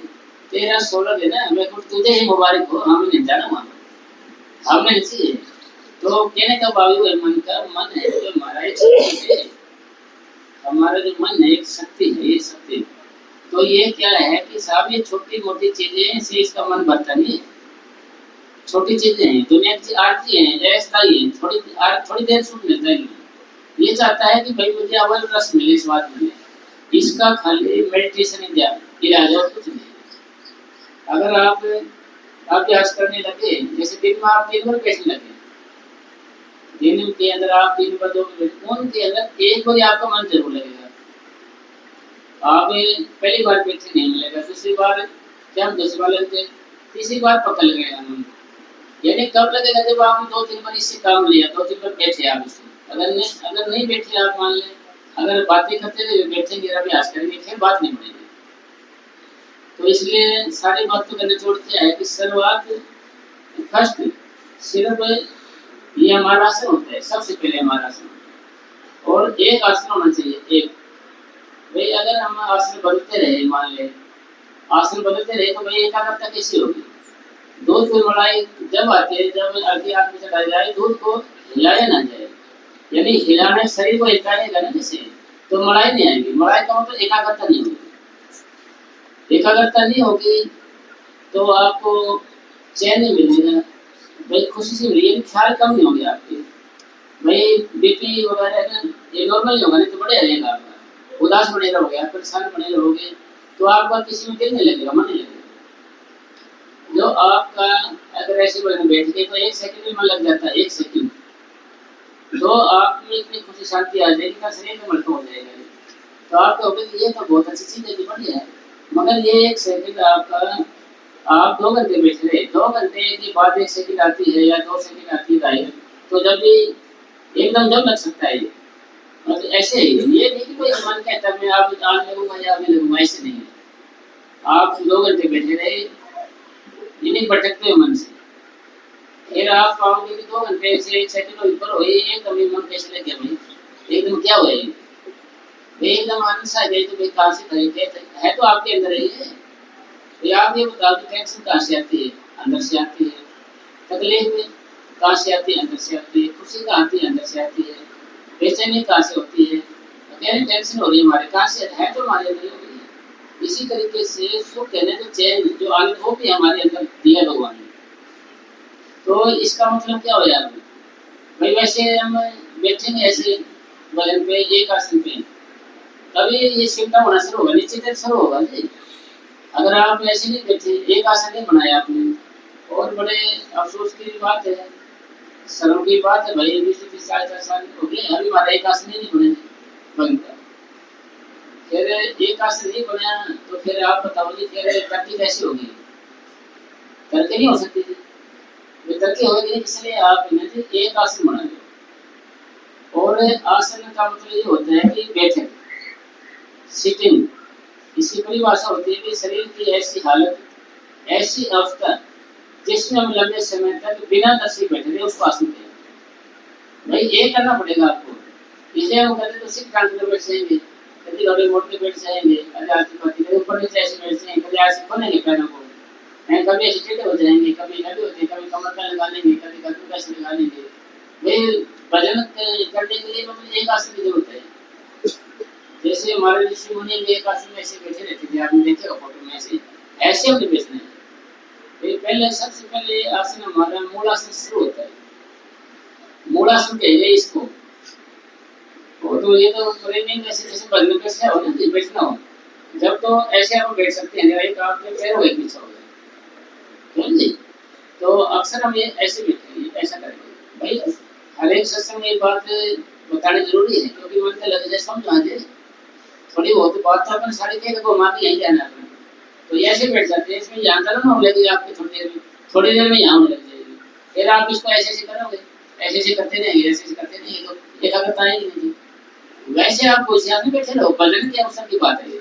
S2: तेरा 16 देना मैं खुद तुझे ही मुबारक हो, हमें नहीं जाना वहाँ हमने नहीं। तो कहने का बाबू है मन का मन है जो हमारा एक शक्ति है, हमारा जो मन है एक शक्ति है ये शक्ति। तो ये क्या है कि साहब ये छोटी मोटी चीजें हैं इससे इसका मन भरता नहीं है। छोटी चीजें हैं दुनिया की आरती है अस्थायी है, थोड़ी देर सुख मिलता है। ये चाहता है कि भाई मुझे अव्वल रस मिले स्वाद मिले, इसका खाली मेडिटेशन ही दिया इलाज और कुछ नहीं। अगर आप अभ्यास करने लगे जैसे दिन में आप 3 बार बैठने लगे, दिन के अंदर आप 3 बार 2 मिनट उनके अंदर एक बार आपका मन जरूर लगेगा। आप पहली बार बैठे नहीं मिलेगा, दूसरी बार क्या दूसरी बार लगते, तीसरी बार पकड़ लगेगा मन। यानी कब लगेगा जब आपने 2-3 बार इससे काम लिया 2-3 बार बैठे आप इससे। अगर नहीं बैठे आप मान लें अगर बातें करते रहे बैठेंगे अभ्यास करेंगे फिर बात नहीं बढ़ेगी। तो इसलिए सारी बातों का निचोड़ क्या है कि शुरुआत फर्स्ट सिर्फ ये हमारा आसन होता है, सबसे पहले हमारा आसन और एक आसन होना चाहिए एक। भाई अगर हम आसन बदलते रहे मान ले आसन बदलते रहे तो भाई एकाग्रता कैसी होगी। दूध को मलाई जब आती है जब आगे आग में चढ़ाई जाए दूध को हिलाया ना जाए, यानी हिलाने शरीर को हिलाएगा ना जैसे तो मलाई नहीं आएगी। मलाई का मतलब एकाग्रता नहीं होगी, एकाग्रता नहीं होगी तो आपको चैन नहीं मिलेगा, भाई खुशी से मिलेगी, ख्याल कम नहीं होगी आपके, भाई बीपी वगैरह ना ये नॉर्मल नहीं होगा नहीं तो बढ़िया रहेगा आपका, उदास बने रहोगे आप परेशान बने रहोगे तो आपका किसी में दिल नहीं लगेगा मन नहीं लगेगा। जो आपका अगर ऐसे बैठ के तो 1 सेकंड में मन लग जाता है 1 सेकंड तो आप में इतनी खुशी शांति आ जाएगी का शरीर में मलका हो जाएगा। तो आप कहोगे कि ये तो बहुत अच्छी चीज है बढ़िया है, मगर ये 1 सेकंड आपका आप 2 घंटे बैठ रहे 2 घंटे के बाद 1 सेकंड आती है या 2 सेकंड आती है तो जब भी एकदम जब लग सकता है ये मतलब ऐसे ही ये नहीं कि कोई मन कहता मैं आप आज लगूंगा या अभी लगूंगा ऐसे नहीं है। आप 2 घंटे बैठे रहे इन्हीं भटकते मन से फिर आप पाओगे कि 2 घंटे से 1 सेकंड ऊपर हो एकदम मन कैसे लग गया भाई एकदम क्या हुआ ये एकदम आनंद सा गए तो भाई कहाँ से खरीदे है तो आपके अंदर ही है। तो आप ये बताओ कि टेंशन कहाँ से आती है अंदर से आती है, तकलीफ कहाँ से आती है अंदर से आती है, खुशी कहाँ आती है अंदर से आती है, बेचैनी कहाँ से होती है तो कहने टेंशन हो रही है हमारे कहाँ से है तो हमारे अंदर हो रही है। इसी तरीके से सुख कहने तो चैन जो आनंद वो भी हमारे अंदर दिया भगवान ने। तो इसका मतलब क्या हो यार भाई वैसे हम बैठेंगे ऐसे बदन पे एक आसन पे तभी ये सिमटा होना शुरू होगा नीचे शुरू होगा जी। अगर आप ऐसे नहीं बैठे एक आसन नहीं बनाया आपने और बड़े अफसोस की बात है शर्म की बात है भाई 20-30 साल हो गए अभी हमारा एक आसन नहीं बने बनता। फिर एक आसन नहीं बना तो फिर आप बताओ जी फिर तरक्की कैसी होगी, तरक्की नहीं हो सकती थी। तरक्की होगी नहीं इसलिए आप एक आसन बना लो और आसन का मतलब ये होता है कि बैठक सिटिंग इसकी परिभाषा होती है कि शरीर की ऐसी हालत ऐसी अवस्था जिसमें हम लंबे समय तक बिना दर्शी बैठे रहे उसको आसन कहते हैं। भाई ये करना पड़ेगा आपको, इसे हम कहते तो सिर्फ कांटे बैठ जाएंगे कभी लड़े मोड़ के बैठ जाएंगे कभी आगे पति ऊपर नीचे ऐसे बैठ जाएंगे कभी ऐसे खोलेंगे पैरों को कभी ऐसे टेढ़े हो जाएंगे कभी लगे होते कभी कमर का लगा लेंगे कभी कभी कैसे लगा लेंगे। भाई वजन करने के लिए मतलब एक आसन की जरूरत है जैसे हमारे ऋषि मुनि भी एक आसन में ऐसे बैठे रहते थे, आपने देखे हो फोटो में, ऐसे अपने बैठना है। पहले सबसे पहले आसन हमारा मूलासन शुरू होता है, मूलासन कहते हैं इसको। तो ये तो फ्रेमिंग ऐसे जैसे बदलने कैसे हो ना, बैठना हो जब तो ऐसे आप बैठ सकते हैं, एक आपके पैर हो एक पीछे हो गए, समझ ली। तो अक्सर हम ये ऐसे बैठेंगे, ऐसा करेंगे भाई। हर एक सत्संग में ये बात बतानी जरूरी है, क्योंकि मन के लगे जाए समझ आ जाए थोड़ी बहुत बात, तो अपन सारी कह को मार यही जाना अपने। तो ये ऐसे बैठ जाते हैं, इसमें यहाँ तरह होने लगेगी आपकी थोड़ी देर में यहाँ होने लग जाएगी, फिर आप इसको ऐसे ऐसे करोगे, ऐसे ऐसे करते रहेंगे, ऐसे ऐसे करते रहेंगे, तो एकाग्रता आएगी नहीं। वैसे आप कोई आदमी बैठे रहो, भजन के अवसर की बात है।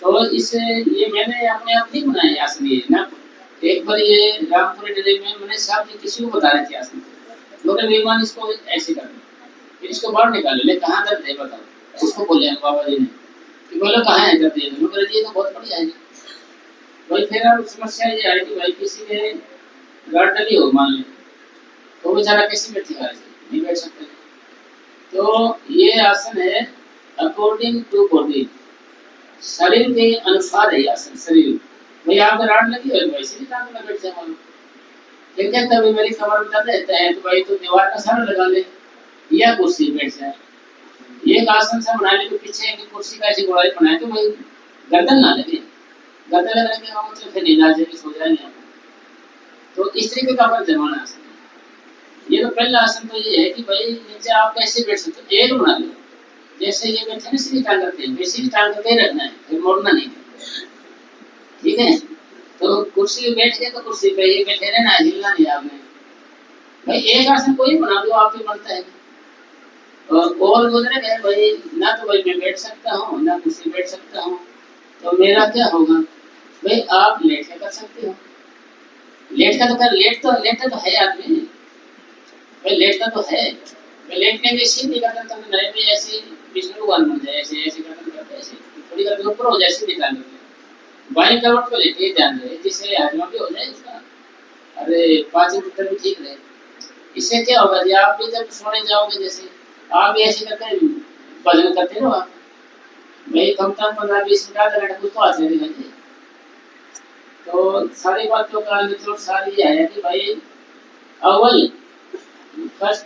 S2: तो इस ये मैंने अपने आप नहीं बनाए आसन, ये ना एक बार ये रामपुर जिले में मैंने साहब जी किसी को बता रहे थे आसन, लोग मेहमान इसको ऐसे कर, फिर इसको बाहर निकाले, ले कहाँ दर्द है बताओ, उसको बोले हम बाबा जी ने कि बोलो कहाँ है दर्द है, ये तो बहुत बढ़िया है भाई। फिर अब समस्या ये आई कि भाई किसी ने गार्ड डली हो मान ले, तो बेचारा कैसे बैठेगा, नहीं बैठ सकते। तो ये आसन है अकॉर्डिंग टू बॉडी, शरीर के अनुसार है आसन। शरीर भाई आपको राड लगी हो वैसे भी काम में बैठ जाओ, लेकिन कभी मेरी कमर में दर्द रहता है तो भाई तो दीवार का सहारा लगा ले या कुर्सी बैठ जाए। ये आसन से बनाने के पीछे की कुर्सी का ऐसी गोलाई बनाए तो भाई गर्दन ना लगे, गर्दन लगने के मतलब फिर नींद आ जाएगी, सो जाएंगे। तो इस तरीके का अपन जमाना आसन है। ये तो पहला आसन तो ये है कि भाई नीचे आप कैसे बैठ सकते हो, एक बना लो, जैसे ये बैठे ना सीधी टांग करते हैं, वैसे ही टांग करके रखना है, फिर मोड़ना नहीं, ठीक है। तो कुर्सी पे बैठ के तो कुर्सी पे ही बैठे रहना, हिलना नहीं आपने। भाई एक आसन कोई बना दो, आपके बनता है। और गुजरे गए भाई ना, तो भाई मैं बैठ सकता हूँ ना कुर्सी बैठ सकता हूँ, तो मेरा क्या होगा भाई, आप लेट के कर सकते हो, लेट का तो कर, लेट तो है आदमी भाई, लेट का तो है। लेटने में सीधी गर्दन तो नहीं भी ऐसे विष्णु भगवान बन जाए, ऐसे ऐसे गर्दन करते, ऐसे थोड़ी गर्दन ऊपर हो जाए, सीधी टांग करके बाएं करवट को लेके ध्यान रहे, जिससे हजमा भी हो जाए इसका, अरे पाचन तंत्र भी ठीक रहे। इससे क्या होगा जी, आप भी जब सोने जाओगे जैसे आप ऐसे करते भजन करते रहो आप भाई, कम से कम 15-20 मिनट आधा घंटा कुछ तो आज लगे। तो सारी बातों का निचोड़ सारी ये है कि भाई अव्वल फर्स्ट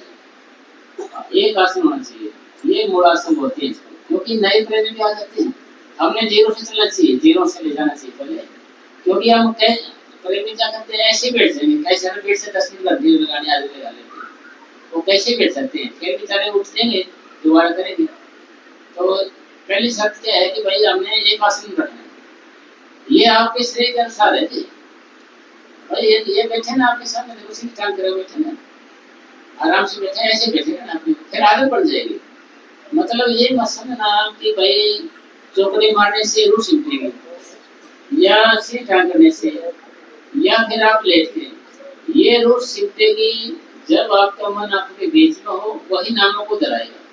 S2: एक आसन होना चाहिए, ये मूलासन होते हैं, क्योंकि नए प्रेमी भी आ जाते हैं। हमने जीरो से चलना चाहिए, जीरो से ले जाना चाहिए पहले, क्योंकि हम प्रेमी क्या करते हैं, ऐसे बैठ जाएंगे, कैसे बैठ से 10 मिनट भीड़ लगाने आगे लगा लेते हैं, वो कैसे बैठ सकते हैं, फिर बेचारे उठ जाएंगे दोबारा करेंगे। तो पहली शर्त क्या है कि भाई हमने एक आसन रखना है, ये आपके शरीर के अनुसार है जी भाई। ये बैठे ना आपके सामने, देखो सीधी टांग करे बैठे ना, आराम से बैठे, ऐसे बैठे ना आप, फिर आदत पड़ जाएगी। मतलब ये मत समझना कि भाई चौकड़ी मारने से रूह सिमटेगी, या सीधी टांग करने से, या फिर आप लेट के, ये रूह सिमटेगी जब आपका मन आपके बीच में हो, वही नामों को धराएगा।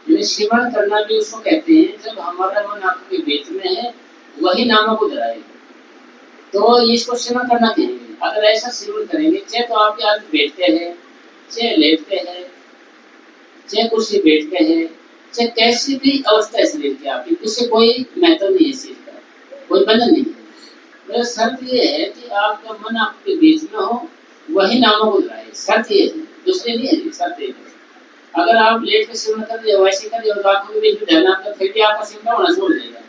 S2: सिमरण करना भी उसको कहते हैं, जब हमारा मन आपके बीच में है वही नामों को धराएगा, तो इसको सिमरण करना कहेंगे। अगर ऐसा सिमरण करेंगे, चाहे तो आपके हाथ बैठते हैं, चाहे लेटते हैं, चाहे कुर्सी बैठते हैं, चाहे कैसी भी अवस्था है शरीर की आपकी, इससे कोई महत्व नहीं है, इस चीज का कोई बंधन नहीं है। मेरा शर्त ये है कि आपका मन आपके बीच में हो, वही नामों को धराए, शर्त ये है, दूसरी नहीं है, शर्त ये है। अगर आप लेट के सिमरण कर दिया, वैसे कर दिया, तो आपको भी बीच में ध्यान आपका, फिर भी आपका सिमटा होना छोड़ देगा।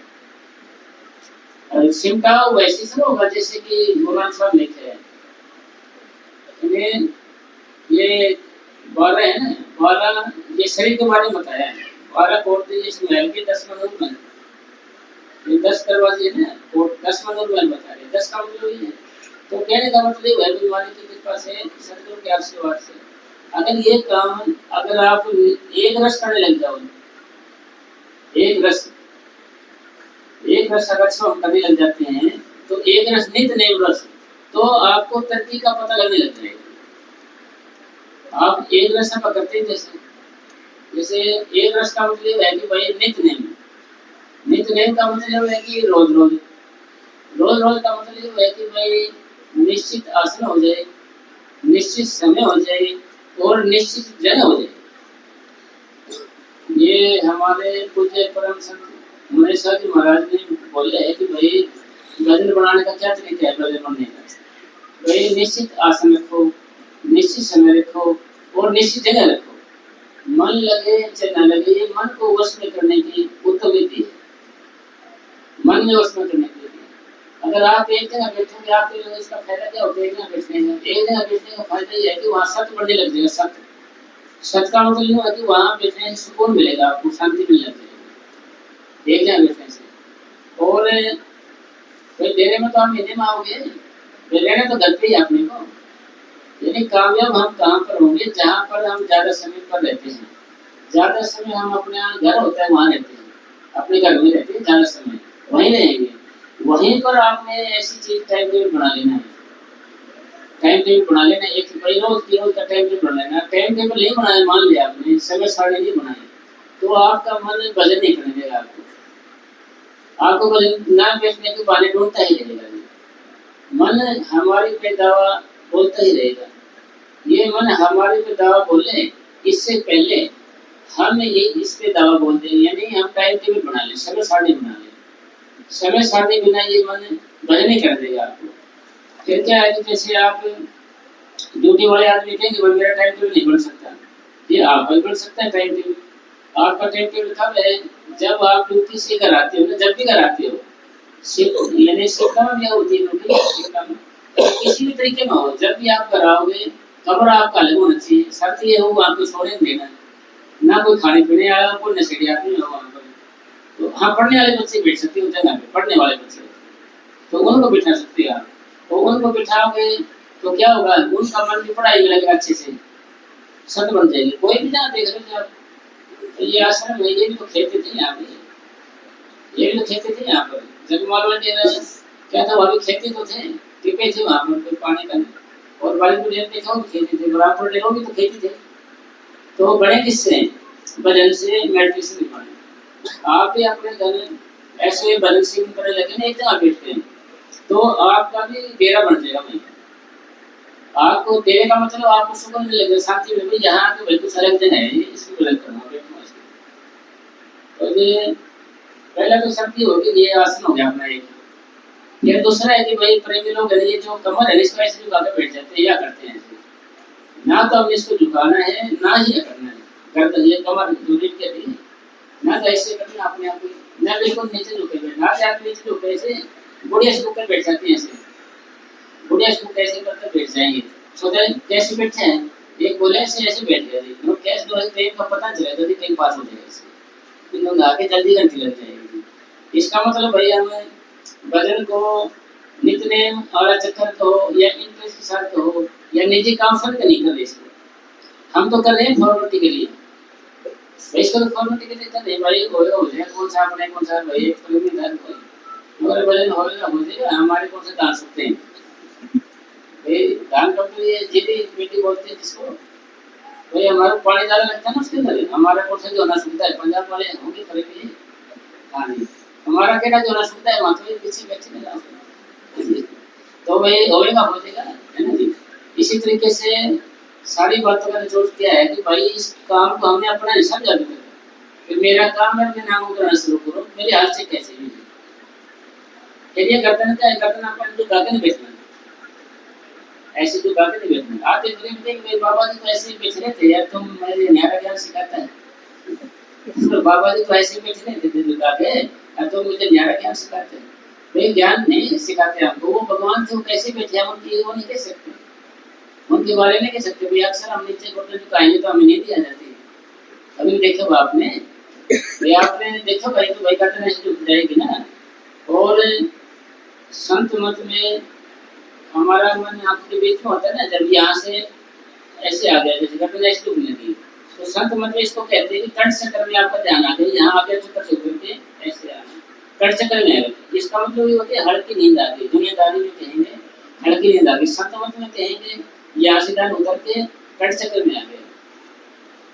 S2: सिमटा वैसे से होगा जैसे कि गुरु साहब लिखे हैं, ये 12 है ना, 12 ये शरीर के बारे में बताया है, 12 कोट इस महल के 10 मनोर में, ये 10 दरवाजे है ना, कोट 10 मनोर में बता रहे, 10 का मतलब ये है। तो कहने का मतलब है भगवान की कृपा से, सतगुरु के आशीर्वाद से, अगर ये काम अगर आप एक रस करने लग जाओ, एक रस अगर हम करने लग जाते हैं, तो एक रस नित्य नैव रस, तो आपको तरक्की का पता लगने लग जाएगा। आप एक रस पकड़ते हैं, जैसे एक रस का मतलब है कि भाई नित्य नेम का मतलब है कि रोज रोज का मतलब है कि भाई निश्चित आसन हो जाए, निश्चित समय हो जाए और निश्चित जन हो जाए। ये ये हमारे पूज्य परम संत महेश जी महाराज ने बोले है कि भाई भजन बनाने का क्या तरीका है। भजन बनने का भाई निश्चित आसन रखो, निश्चित समय रखो और निश्चित जगह रखो। मन लगे चाहे न लगे, ये मन को वश में करने की उत्तम विधि है। मन में वश में करने की विधि। अगर आप एक जगह बैठोगे, आपके लिए इसका फायदा क्या होता है? एक जगह बैठने का, एक जगह बैठने का फायदा ये है कि वहाँ सत्य बढ़ने लग जाएगा। सत्य सत्य का मतलब ये है कि वहाँ बैठने से सुकून मिलेगा, आपको शांति मिलने लग जाएगी एक जगह बैठने से। और कोई डेरे में तो आप महीने में आओगे, रहना तो घर पे ही अपने को। यानी कामयाब हम कहाँ पर होंगे? जहाँ पर हम ज्यादा समय पर रहते हैं। ज्यादा समय हम अपने घर होता है वहाँ रहते हैं, अपने घर में रहते हैं, ज्यादा समय वहीं रहेंगे। वहीं पर आपने ऐसी चीज टाइम टेबल बना लेना है। टाइम टेबल बना लेना, एक रोज की रोज का टाइम टेबल बना लेना। टाइम टेबल नहीं बनाया, मान लिया आपने, समय सारणी नहीं बनाई, तो आपका मन भजन नहीं करने देगा। आपको भजन ना बैठने के बहाने ढूंढता ही रहेगा। मन हमारी पे दावा बोलता ही रहेगा। ये मन हमारे पे दावा बोले, इससे पहले हम ये इस पे दावा बोल दें, यानी हम टाइम टेबल बना लें, समय सारणी बना लें। समय सारणी बिना ये मन भजन नहीं कर देगा आपको। फिर क्या है कि जैसे आप ड्यूटी वाले आदमी कहेंगे भाई मेरा टाइम टेबल नहीं बन सकता, ये आप बन सकता है टाइम टेबल। आपका टाइम टेबल कब है? जब आप ड्यूटी से घर आते हो ना, जब भी घर आते हो, यानी शिफ्ट में क्या होती है ड्यूटी, तो किसी भी तरीके में हो, जब भी आप घर आओगे कमरा आपका अलग होना चाहिए। शर्त ये हो आपको सोने देना, ना कोई खाने पीने आया, कोई नशेड़ी आदमी हो वहाँ पर। तो हाँ, पढ़ने वाले बच्चे बैठ सकते हो जगह पे, पढ़ने वाले बच्चे तो उनको बिठा सकते हो आप। तो उनको बिठाओगे तो क्या होगा? उनका मन भी पढ़ाई में लगेगा, अच्छे से सत बन जाएगी। कोई भी जहाँ देख रहे आप, तो ये आश्रम है, ये भी तो खेती थी यहाँ पे, ये भी तो खेती थी यहाँ पर। जगमाल क्या था, वहाँ भी खेती तो थे, टिपे थे वहाँ पर, कोई पानी का नहीं। और बालीपुर डेरा देखा हो खेती थे, बराबर डेरों भी तो खेती थे। तो बड़े किससे? भजन से, मेडिटेशन से बने। आप भी अपने घर ऐसे भजन सिंह करने लगे ना, एक जगह बैठते हैं, तो आपका भी डेरा बन जाएगा भाई। आपको डेरे का मतलब आपको सुकून मिल लगेगा, शांति मिलेगी। यहाँ पे बिल्कुल अलग जगह है, इसको अलग करना बैठना। तो ये पहला तो शर्त ये होगी, ये आसन हो गया अपना एक। फिर दूसरा है कि भाई प्रेमी लोग है, ये जो कमर है इसको ऐसे झुका के बैठ जाते हैं या करते हैं, ना तो हमें इसको झुकाना है ना ही करना है। करते ये कमर लेट के भी ना, तो ऐसे करना अपने आप ही, ना बिल्कुल नीचे झुके बैठ, ना आप नीचे झुके ऐसे बुढ़िया से ऊपर बैठ जाते हैं, ऐसे बुढ़िया से कैसे करके बैठ जाएंगे। सोचा कैसे बैठे हैं, एक बोले ऐसे ऐसे बैठ गए, लोग कैसे दो ट्रेन का पता चलेगा, जल्दी ट्रेन पास हो जाएगा, ऐसे लोग आगे जल्दी घंटी लग जाएगी। इसका मतलब भाई हमें भजन को नित्यनेम और चक्कर को या इंटरेस्ट के साथ हो या निजी काम से नहीं कर रहे, इसको हम तो कर रहे हैं फॉर्मेलिटी के लिए। इसको तो फॉर्मेलिटी के लिए कर रहे हैं भाई, हो जाए कौन सा अपने कौन सा भाई एक तो भी धर्म मगर भजन होगा हो जाएगा, हमारे कौन से दान सकते हैं भाई। दान करते हुए जीती बेटी बोलते हैं जिसको भाई, हमारा पानी ज्यादा लगता है ना उसके अंदर, हमारा कौन सा जो होना सुनता है, पंजाब वाले होंगे करेंगे हाँ, हमारा केड़ा जो होना सुनता है वहाँ तो पीछे बैठे नहीं, तो भाई होएगा हो जाएगा, है ना जी। इसी तरीके से सारी बातों का निचोड़ क्या है कि भाई इस काम को हमने अपना हिसाब जारी कर, फिर मेरा काम है अपने नाम करना शुरू करो, मेरे हाथ से कैसे भी ये गर्दन क्या है, गर्दन अपन जो गाके नहीं बैठना, ऐसे तो गाके नहीं बैठना। आप एक दिन देख मेरे बाबा जी तो ऐसे ही बैठ रहे थे यार, तुम मेरे न्यारा ज्ञान सिखाता है, तो बाबा जी तो ऐसे बैठ रहे थे दिल गाके, तो मुझे न्यारा ज्ञान सिखाते हैं। वे ज्ञान नहीं सिखाते हमको, वो भगवान थे, वो कैसे बैठे हम उनकी वो नहीं कह सकते, उनके बारे में कह सकते भाई। अक्सर हम नीचे घुटने झुकाएंगे तो हमें नींद आ जाती है। अभी देखो आपने देखो भाई, तो भाई गर्दन ऐसे झुक जाएगी ना। और संत मत में हमारा मन आपके बीच में होता है ना, जब यहाँ से ऐसे आ गया जैसे गर्दन ऐसे झुकने लगी, तो संत मत में इसको कहते हैं कि कंठ चक्र में आपका ध्यान आ गया, यहाँ आगे चक्कर से घूम के ऐसे आना, कंठ चक्र में आएगा। इसका मतलब ये होता है हल्की नींद आ गई, दुनियादारी में कहेंगे हल्की नींद आ गई, संत मत में कहेंगे यहाँ से ध्यान उतर के कंठ चक्र में आ गया।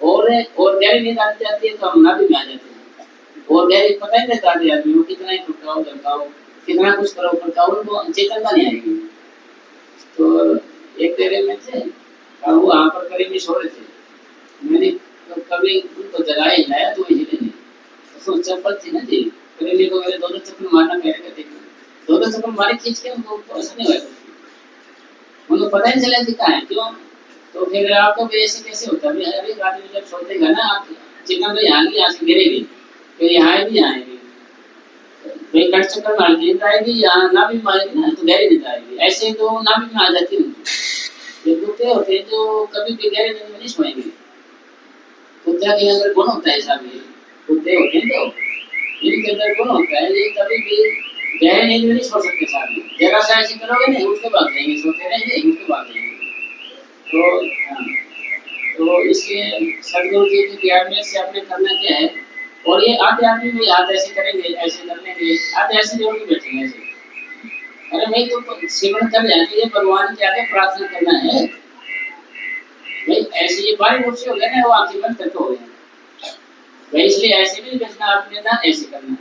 S2: और गहरी नींद आती जाती है तो हम नाभि में आ जाते हैं, और गहरी पता ही रहता है आदमी को, कितना ही टुटाओ धमकाओ, कितना कुछ करो पड़ता, उनको चेतनता नहीं आएगी। तो एक डेरे में थे और वो वहाँ पर करीब सो रहे थे, मैंने तो कभी उनको जगाया हिलाया तो हिले तो चप्पल थी ना जी, प्रेमी को मेरे दोनों चप्पल मारना कह रहे थे, दोनों चप्पल मारे खींच के, उनको तो ऐसा नहीं हुआ, उनको पता ही नहीं चला कि कहाँ है क्यों। तो फिर आपको भी ऐसे कैसे होता है, हर एक आदमी जब सोचेगा ना आप चिकन तो यहाँ से गिरेगी, फिर यहाँ भी आएगी, भाई कट चक्कर मार नींद आएगी, यहाँ ना भी मारेगी ना तो गहरी नींद आएगी, ऐसे तो ना भी में आ जाती है। ये कुत्ते होते हैं जो कभी भी गहरी नींद में नहीं सोएंगे, कुत्ते के अंदर गुण होता है, ऐसा भी कुत्ते होते हैं तो इनके अंदर गुण होता है, ये कभी भी गहरी नींद में नहीं सो सकते साथ में, जरा सा ऐसे करोगे नहीं उठ के भाग जाएंगे, सोते रहेंगे उठ के भाग जाएंगे। तो हाँ, तो इसलिए सदगुरु जी की ज्ञान में से आपने करना क्या है, और ये आधे आदमी भी हाथ ऐसे करेंगे, ऐसे कर लेंगे, आधे ऐसे जोड़ के बैठेंगे ऐसे, अरे भाई तो सिमरन कर रहे हैं तो ये भगवान के आगे प्रार्थना करना है भाई, ऐसे ये बारी रूप से हो गया ना, वो आंखें बंद करके हो गया भाई, इसलिए ऐसे भी बैठना आपने ना, ऐसे करना,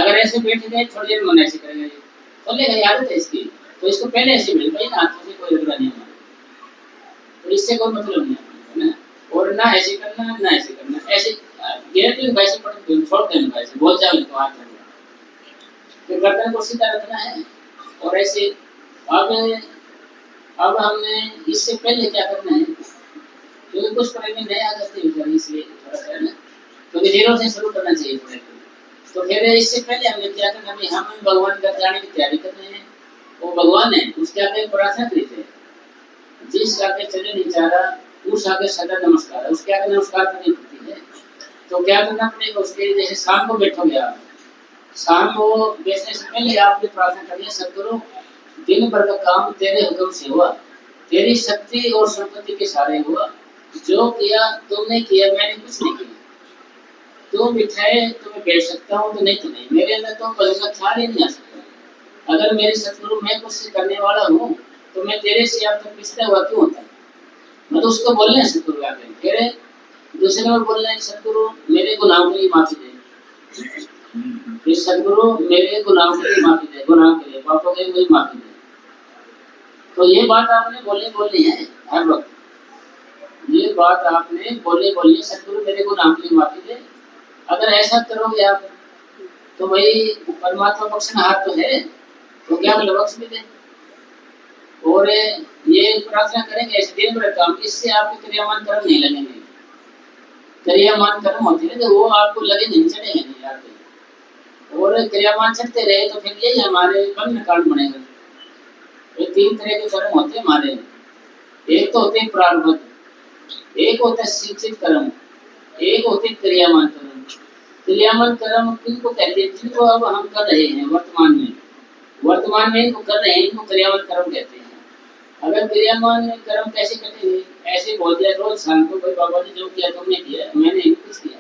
S2: अगर ऐसे बैठ गए थोड़ी देर मन ऐसे करेंगे खोलेगा, आदत है इसकी, तो इसको पहले ऐसे मिल भाई ना, हाथों से कोई झगड़ा नहीं हमारा, तो इससे कोई मतलब नहीं है ना, और ना ऐसे करना ना ऐसे करना, ऐसे गेर भी वैसे पड़ छोड़ देना, वैसे बोल जाओ तो हाथ रखना, तो गर्दन को सीधा रखना है। और ऐसे अब हमने इससे पहले क्या करना है, क्योंकि कुछ प्रेमी नए आ जाते हैं इसलिए थोड़ा सा ना, क्योंकि जीरो से शुरू करना चाहिए थोड़ा, तो फिर इससे पहले हमने क्या करना है, हम भगवान का जाने की तैयारी कर रहे हैं, वो भगवान है उसके आगे प्रार्थना करते हैं, जिस आगे चले नहीं चाह रहा उस आगे सदा नमस्कार है, उसके आगे नमस्कार करनी पड़ती है। तो क्या करना पड़ेगा उसके, जैसे शाम को बैठोगे आप, शाम को बैठने से पहले आपने प्रार्थना करिए, सदगुरु दिन भर का काम तेरे हुक्म से हुआ, तेरी शक्ति और संपत्ति के सहारे हुआ, जो किया तुमने किया, मैंने कुछ नहीं किया, तू बिठाए तो मैं बैठ सकता हूँ, तो नहीं तो नहीं, मेरे अंदर तो भजन का ख्याल ही नहीं आ सकता, अगर मेरे सदगुरु मैं कुछ करने वाला हूँ तो मैं तेरे से अब तक पिछड़ा हुआ क्यों होता, मैं तो उसको बोलने हैं सदगुरु आगे, फिर दूसरे नंबर बोलना है सदगुरु मेरे गुनाहों के लिए माफी दे, फिर सदगुरु मेरे गुनाहों के लिए माफी दे, गुनाह के लिए पापों के लिए माफी दे। तो ये बात आपने बोलनी है हर वक्त, ये बात आपने बोलनी, सदगुरु मेरे गुनाहों के लिए माफी दे। अगर ऐसा करोगे आप तो भाई परमात्मा बख्शना हाथ तो है, तो क्या मतलब बख्श भी दे। और ये प्रार्थना करेंगे ऐसे दिन भर काम, इससे आपके क्रियामान कर्म नहीं लगेंगे, क्रियामान कर्म होते हैं तो वो आपको लगे नहीं, चढ़ेंगे नहीं आते, और क्रियामान चढ़ते रहे तो फिर यही हमारे बंधन कारण बनेगा। ये तीन तरह के कर्म होते हैं हमारे, एक तो होते हैं प्रारब्ध, एक होता है शिक्षित कर्म, एक होते हैं क्रियामान कर्म। क्रियामान कर्म किनको कहते हैं, जिनको अब हम कर रहे हैं वर्तमान में इनको कर रहे हैं, इनको क्रियामान कर्म कहते हैं। अगर क्रियामान कर्म कैसे करेंगे, ऐसे बोल दिया रोज शाम को भाई बाबा जी जो किया तुमने किया, मैंने कुछ किया,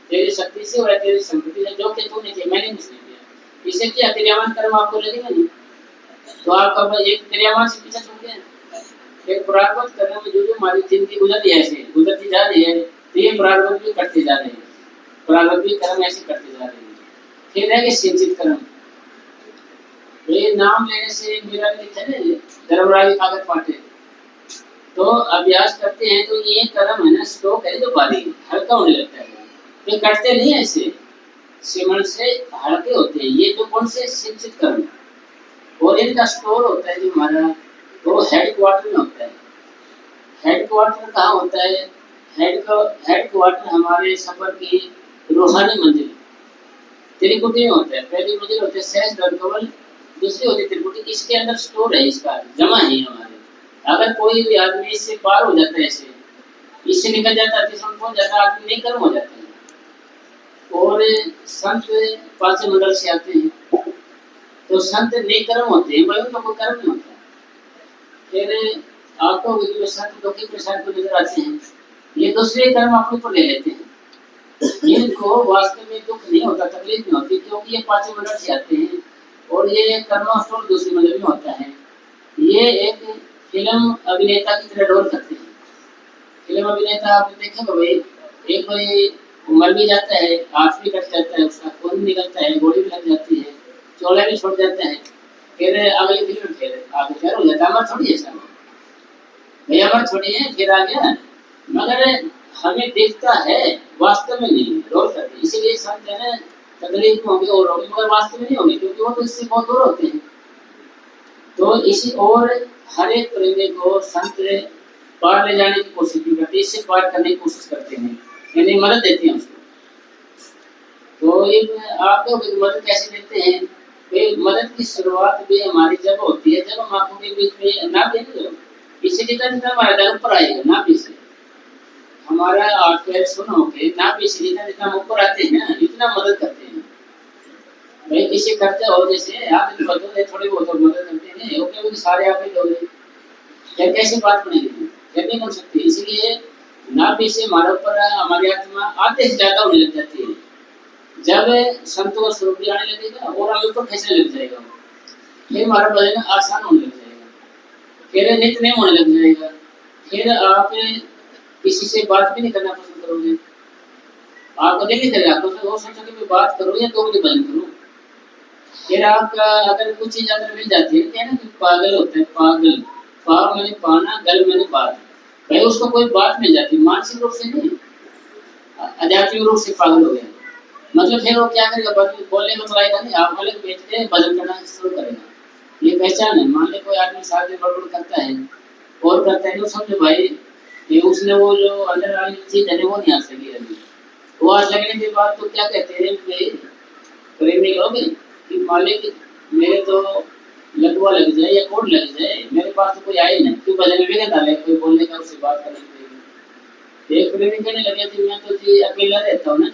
S2: तेरी शक्ति से और तेरी संपत्ति से जो किया तुमने किया, मैंने कुछ नहीं किया, इसे क्या क्रियामान कर्म आपको लगेगा नहीं, तो आपका एक क्रियामान से पीछा छूट गया। एक प्रारब्ध कर्म में जो हमारी जिंदगी गुजर रही है, ऐसे गुजरती जा रही है, तो ये प्रारब्ध भी करते जा रहे हैं, प्रारब्ध भी कर्म ऐसे करते जा रहे हैं। फिर है कि सिंचित कर्म, ये नाम लेने से मेरा लिखा है धर्मराज कागज पाटे, तो अभ्यास करते हैं तो ये कर्म है ना, स्ट्रोक है जो भारी हल्का होने लगता है, तो करते नहीं ऐसे सिमरन से हल्के होते हैं, ये तो कौन से सिंचित कर्म, और इनका स्टोर होता है जो हमारा, तो हेड क्वार्टर में होता है। हेड क्वार्टर कहाँ होता है, हेड क्वार्टर हमारे सफर की रूहानी मंजिल त्रिकुटी में होता है। पहली मंजिल होती है सहज कवल, दूसरी होती है त्रिकुटी, इसके अंदर स्टोर है, इसका जमा है हमारे। अगर कोई भी आदमी इससे पार हो जाता है, ऐसे इससे निकल जाता है, तीसरा पहुंच जाता है, आदमी नहीं कर्म हो जाता है। और संत पांचवें मंडल से आते हैं, तो संत नेकर्म होते हैं, वही उनको कर्म नहीं होता। फिर आपको जो संत दुखी परेशान को नजर आते हैं, ये दूसरे कर्म अपने ऊपर ले लेते हैं, इनको वास्तव में दुख नहीं होता, तकलीफ नहीं होती, क्योंकि ये पांचवें मंडल से आते हैं, और ये कर्मास्टोर दूसरे मंडल में होता है। ये एक फिल्म अभिनेता की तरह रोल करते हैं। फिल्म अभिनेता आपने देखा भाई, एक कोई मर भी जाता है, हाथ भी कट जाता है, उसका खून भी निकलता है, गोली भी लग जाती है, चोला भी छोड़ जाता है, फिर अगली फिल्म फिर आगे हो जाता है। अमर थोड़ी है सब भैया, अमर थोड़ी है, फिर आ गया, मगर हमें दिखता है, वास्तव में नहीं, रोल करते हैं। इसीलिए संत है ना तकलीफ में होंगे और होंगे, मगर वास्तव में नहीं होंगे, क्योंकि वो तो इससे बहुत दूर होते हैं। तो इसी और हर एक प्रेमी को संत पार ले जाने की कोशिश भी करते हैं, इससे पार करने की कोशिश करते हैं, यानी मदद देते हैं उसको। तो ये आपको मदद कैसे देते हैं? मदद की शुरुआत भी हमारी जब होती है, जब हम आंखों के बीच में ना देंगे, इससे जितना हमारा धर्म पर आएगा ना पीछे, हमारा आंखें सुनो के ना पीछे जितना हम ऊपर आते हैं ना, इतना मदद करते हैं। भाई किसी करते हो जैसे आप बदल थोड़ी बहुत मदद करते हैं, ओके वो सारे आप ही दोगे, क्या कैसी बात बनेगी? क्या नहीं बन सकती। इसलिए ना पीछे हमारे ऊपर हमारी आत्मा आधे से ज्यादा होने लग जाती है। जब संतों का स्वरूप भी आने लगेगा और हमें ऊपर खींचने लग जाएगा, फिर हमारा भजन आसान होने लग जाएगा, फिर नित्य नहीं होने लग जाएगा, फिर आप किसी से बात भी नहीं करना पसंद करोगे। आपको नहीं करेगा, आप हो सोचो कि मैं बात करूँ या 2 बजे बंद करूँ। फिर आपका अगर कुछ चीज अगर मिल जाती है, क्या ना कि पागल होते हैं, पागल, पा मैंने पाना, गल मैंने बात, भाई उसको कोई बात मिल जाती है, मानसिक रूप से नहीं, आध्यात्मिक रूप से पागल हो गया, मतलब फिर वो क्या करेगा, बोलने को तो आएगा नहीं, आप वाले बैठ के भजन करना शुरू करेगा। ये पहचान है। मान ले कोई आदमी साथ में बड़बड़ करता है और करता है, तो समझो भाई कि उसने वो जो अंदर वाली चीज है वो नहीं आ सकी अभी, वो आज लगने के बाद तो क्या कहते हैं प्रेमी लोग कि मालिक मेरे तो लटुआ लग जाए या कोड लग जाए, मेरे पास तो कोई आए नहीं, क्यों भजन में भी डाले, कोई बोलने का उससे बात करने के लिए। एक प्रेमी कहने लगे कि मैं तो जी अकेला रहता हूँ ना,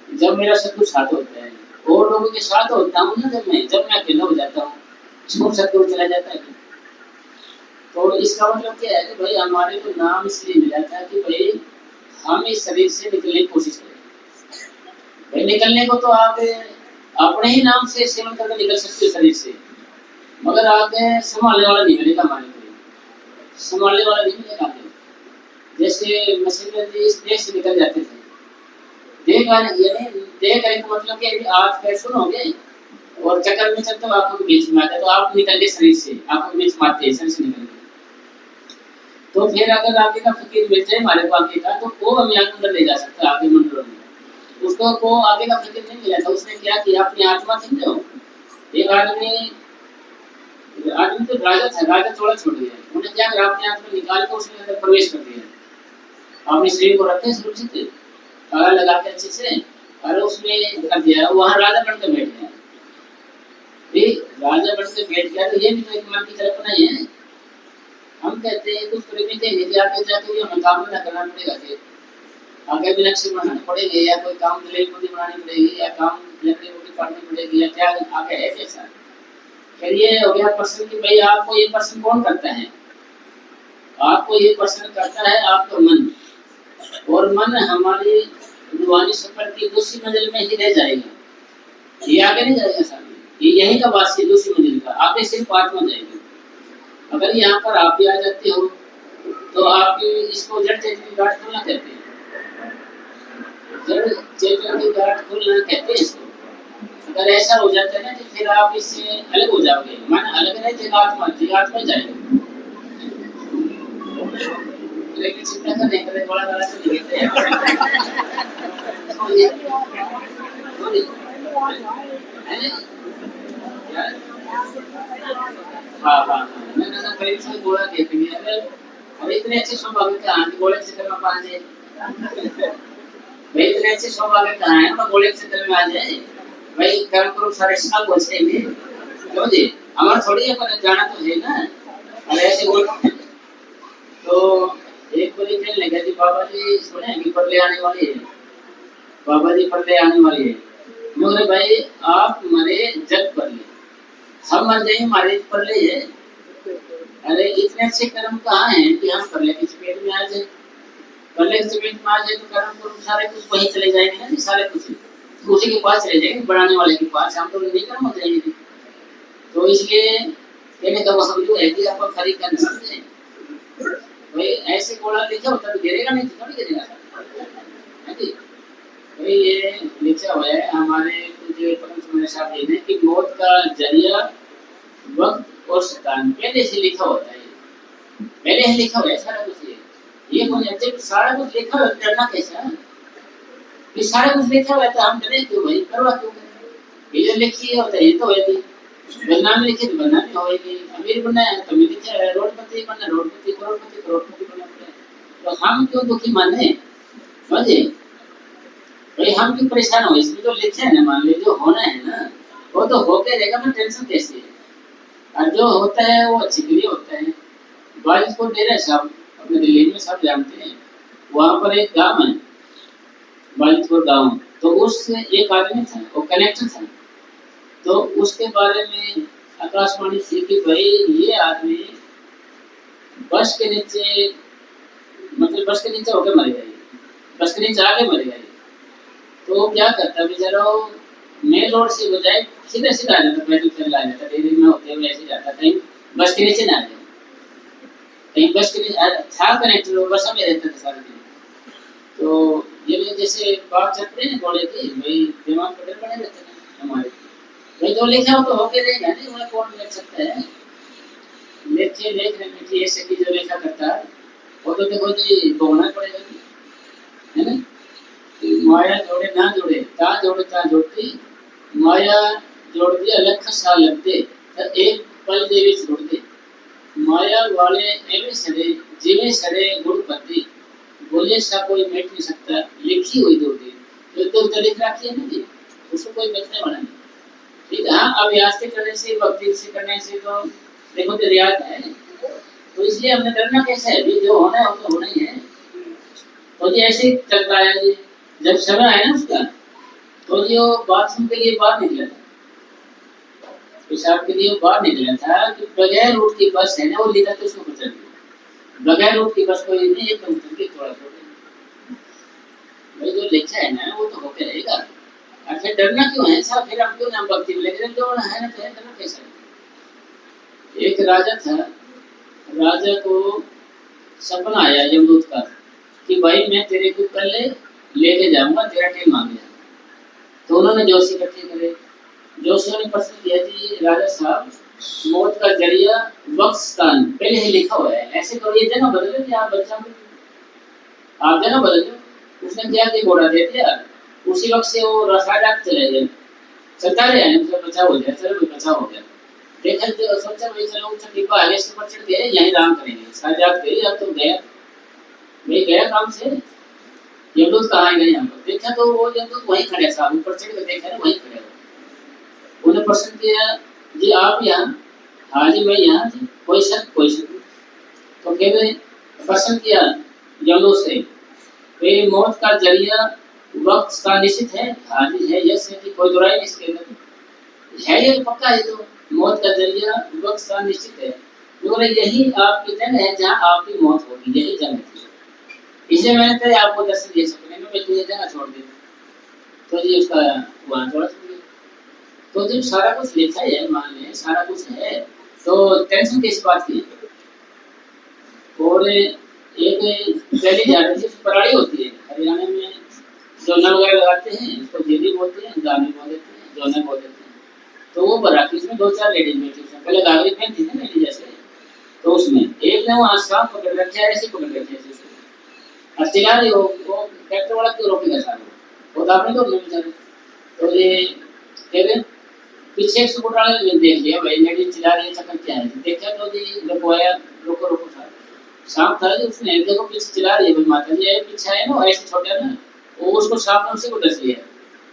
S2: जब मेरा सब कुछ साथ होता है और लोगों के साथ होता हूँ ना, जब मैं अकेला हो जाता हूँ, छोड़ सकते चला जाता है। तो इसका मतलब क्या है कि भाई हमारे को नाम इसलिए मिला था कि भाई हम इस शरीर से निकलने की कोशिश करें। भाई निकलने को तो आप अपने ही नाम से सेवन करके निकल सकते हो शरीर से, मगर आगे संभालने वाला नहीं मिलेगा, हमारे को संभालने वाला नहीं मिलेगा। जैसे मसीह इस देश से निकल जाते थे, देख का मतलब क्या है, आप फिर सुनोगे और चक्कर में चलते हो, आपको बीच में आता है, तो आप निकल गए शरीर से, आपको बीच में आते हैं, शरीर से निकल गए। तो फिर अगर आगे का फकीर मिल जाए हमारे को आगे का, तो वो हमें अंदर ले जा सकता है, आगे मंदिरों में। उसको को आगे का फकीर नहीं मिला था, उसने क्या किया, अपनी आत्मा थी जो एक आदमी तो राजा था, राजा थोड़ा छोड़ गया, उन्हें क्या करा, अपने आत्मा निकाल के उसके अंदर प्रवेश कर दिया, अपने शरीर को रखे सुरक्षित ताला लगा के अच्छे से, और उसमें कर दिया, वहां राजा बनकर बैठ गया। राजा बनकर बैठ गया, तो ये भी तो एक मन की कल्पना ही है। हम कहते हैं कुछ प्रेमी कहेंगे कि आगे जाके भी हमें काम न करना पड़ेगा, कि आगे भी नक्शे बनाने पड़ेंगे, या कोई काम दिल्ली बनानी पड़ेगी, या काम लकड़ी वकड़ी काटनी पड़ेगी, या क्या आगे है कैसा। फिर ये हो गया प्रश्न कि भाई आपको ये प्रश्न कौन करता है, आपको ये प्रश्न करता है आपका मन, और मन हमारी रूहानी सफर की दूसरी मंजिल में ही रह जाएगा, ये आगे नहीं जाएगा सामने, ये यही का वासी दूसरी मंजिल का, आगे सिर्फ आत्मा जाएगी। अगर यहाँ पर आप भी आ जाते हो तो आपकी इसको जड़ चेतन की गांठ खोलना कहते हैं, जड़ चेतन की गांठ खोलना कहते हैं इसको। अगर ऐसा हो जाता है ना, तो फिर आप इससे अलग हो जाओगे, मन अलग रहे, जीवात्मा जाएगा। लेकिन चिंता करने के थोड़ा थोड़ा से निकलते हैं। हाँ, मैंने ना करीब से गोला देख लिया, अरे इतने अच्छे सौभाग्य कहाँ है, गोले से कर्म पा जाए, भाई इतने अच्छे सौभाग्य कहाँ है, मैं गोले से कर्म आ जाए, भाई कर्म करो सारे साल बचे हैं, क्यों जी, हमारा थोड़ी है, पर जाना तो है ना, अरे ऐसे बोल। तो एक बार कहने लगा जी, बाबा जी सुने कि परले आने वाली है, बाबा जी परले आने वाली है, मगर भाई आप मरे जग परले, हम मर जाए हमारे परले है, अरे इतने अच्छे कर्म कहाँ हैं कि हम परले की चपेट में आ जाए, परले की चपेट में आ जाए तो कर्म करो सारे कुछ वहीं चले जाएंगे ना, सारे कुछ उसी के पास चले जाएंगे, बढ़ाने वाले के पास, हम तो नहीं कर्म हो जाएंगे। तो इसलिए कहने का मतलब जो है कि आप खरीद कर नहीं सकते, भाई ऐसे घोड़ा लिखा होता तो गिरेगा नहीं, तो थोड़ी गिरेगा, है कि भाई ये लिखा हुआ है हमारे जो परम साहब जी ने कि मौत का जरिया वक्त और शैतान पहले से लिखा होता है, पहले से लिखा हुआ है सारा कुछ, ये कौन है? जब सारा कुछ लिखा हुआ है, डरना कैसा है? ये सारा कुछ लिखा हुआ है तो हम डरे क्यों भाई? परवाह क्यों करें? ये जो लिखी है होता है ये तो होती है। बदनामी लिखी तो बदनामी होगी। अमीर बनना है तो अमीर लिखा है, रोडपति बनना रोडपति, करोड़पति करोड़पति बनना पड़ेगा। तो हम क्यों दुखी माने? समझे भाई? हम क्यों परेशान हो? इसमें तो लिखे है ना, मान लीजिए जो होना है ना वो तो होके रहेगा, मैं टेंशन कैसे है? और जो होता है वो अच्छे के लिए होता है। बाजिदपुर डेरा साहब अपने दिल्ली में सब जानते हैं, वहाँ पर एक गांव है बाजिदपुर गांव, तो उस एक आदमी था, वो कलेक्टर था, तो उसके बारे में आकाशवाणी थी कि भाई ये आदमी बस के नीचे, मतलब बस के नीचे होकर मर गई, बस के नीचे आके मर गई। तो वो क्या करता बेचारा, वो मेन रोड से बजाय सीधा सीधा आ जाता, पैदल चल आ जाता, डेली में होते हुए ऐसे जाता, कहीं बस के नीचे ना आ जाए, कहीं बस के नीचे था कनेक्टर, वो बस में रहता था सारा दिन। तो ये लोग जैसे बात चल रही है घोड़े की, भाई दिमाग पर बने रहते हैं हमारे भाई, जो लिखा हो तो होके रहेगा नहीं, उन्हें कौन लिख सकता है? लेखे लेख मीठी ऐसे की जो लिखा करता है वो तो देखो जी भोगना पड़ेगा, है ना? माया जोड़े ना जोड़े ता जोड़ती, माया जोड़ दिया लख साल लगते, तो एक पल देवी छोड़ दे, माया वाले एवे सड़े जीवे सड़े गुड़ पत्ती, बोले सा कोई मिट नहीं सकता, लिखी हुई दो दी, तो लिख रखी है ना जी, उसको कोई मिटने वाला नहीं। ठीक है, हाँ अभ्यास के करने से, भक्ति से करने से तो देखो तो रियाज है, तो इसलिए हमने डरना कैसे है? भी जो होना है वो तो होना ही है। तो ये ऐसे ही चलता है जी, जब समय आया ना उसका, तो जो बाथरूम के लिए बाहर निकला था, पेशाब के लिए बाहर निकला था, कि बगैर रूट की बस है ना, वो लेकर के उसको पकड़ दिया, बगैर रूट की बस कोई नहीं, एकदम के थोड़ा थोड़ा भाई जो लिखा है ना वो तो होके रहेगा। अच्छा डरना क्यों है साहब? फिर हम क्यों नाम भक्ति में लेकिन जो है ना तो है, डरना कैसा है? एक राजा था, राजा को सपना आया यमदूत का कि भाई मैं तेरे को कल लेके जाऊंगा, तेरा टाइम आ गया। तो उन्होंने जोशी इकट्ठे करे, जोशियों ने प्रश्न किया कि राजा साहब मौत का जरिया वक्त स्थान पहले ही लिखा हुआ है, ऐसे तो ये जगह बदले कि आप बच्चा आप जगह बदल दो। उसने क्या कि घोड़ा दे दिया, उसी वक्त से वो राजा चले गए, चलता रहे मतलब बचाव हो गया, चलो बचाव हो गया। देखा जो सोचा भाई चलो उठ डिब्बा आगे से पर चढ़ गए, यहीं आराम करेंगे, साजात गए, अब तो गया मैं गया काम से, यमदूत कहाँ गए यहाँ पर? देखा तो वो यमदूत वहीं खड़े साहब, ऊपर चढ़ के देखा ना वहीं खड़े हो। उन्हें प्रश्न किया जी आप यहाँ? हाँ जी मैं यहाँ जी, कोई शक कोई शक। तो फिर प्रश्न किया यमदूत से, मेरी मौत का जरिया वक्त का निश्चित है? हाँ जी है, यस है जी, कोई बुराई नहीं इसके अंदर है, ये पक्का है, तो मौत का जरिया वक्त का निश्चित है, तो यही आपकी जंग है जहाँ आपकी मौत होगी, यही जंग है, इसलिए मैंने तो आपको दर्शन दे सकते हैं, मैं तुझे जगह छोड़ दी, तो जी उसका वहाँ थोड़ा सा तो जब सारा कुछ लिखा है, मान लें सारा कुछ है, तो टेंशन किस बात की? और एक पहले जा रही थी पराली होती है हरियाणा में, जोना वगैरह लगाते हैं, उसको जेली बोलते हैं, गाने बोल देते हैं, जोना बोल देते हैं। तो वो बराती उसमें 2-4 लेडीज बैठी थी, पहले गागरी पहनती थी ना लेडीज जैसे, तो उसमें एक ने वो सांप पकड़ रखा है, ऐसे पकड़ रखे है, और चिल्ला रही हो, वो ट्रैक्टर वाला क्यों रोकेगा साहब, वो तो आपने तो बेचारे। तो ये कह रहे पीछे स्कूटर वाले ने देख लिया, भाई लेडीज चिल्ला रही है, चक्कर क्या है? देखा तो जी रुकवाया, रोको रोको था, सांप था जी, उसने देखो पीछे चिल्ला रही है, भाई माता जी पीछे है ना, ऐसे छोटा ना, वो उसको सांप ने उसी को डस लिया,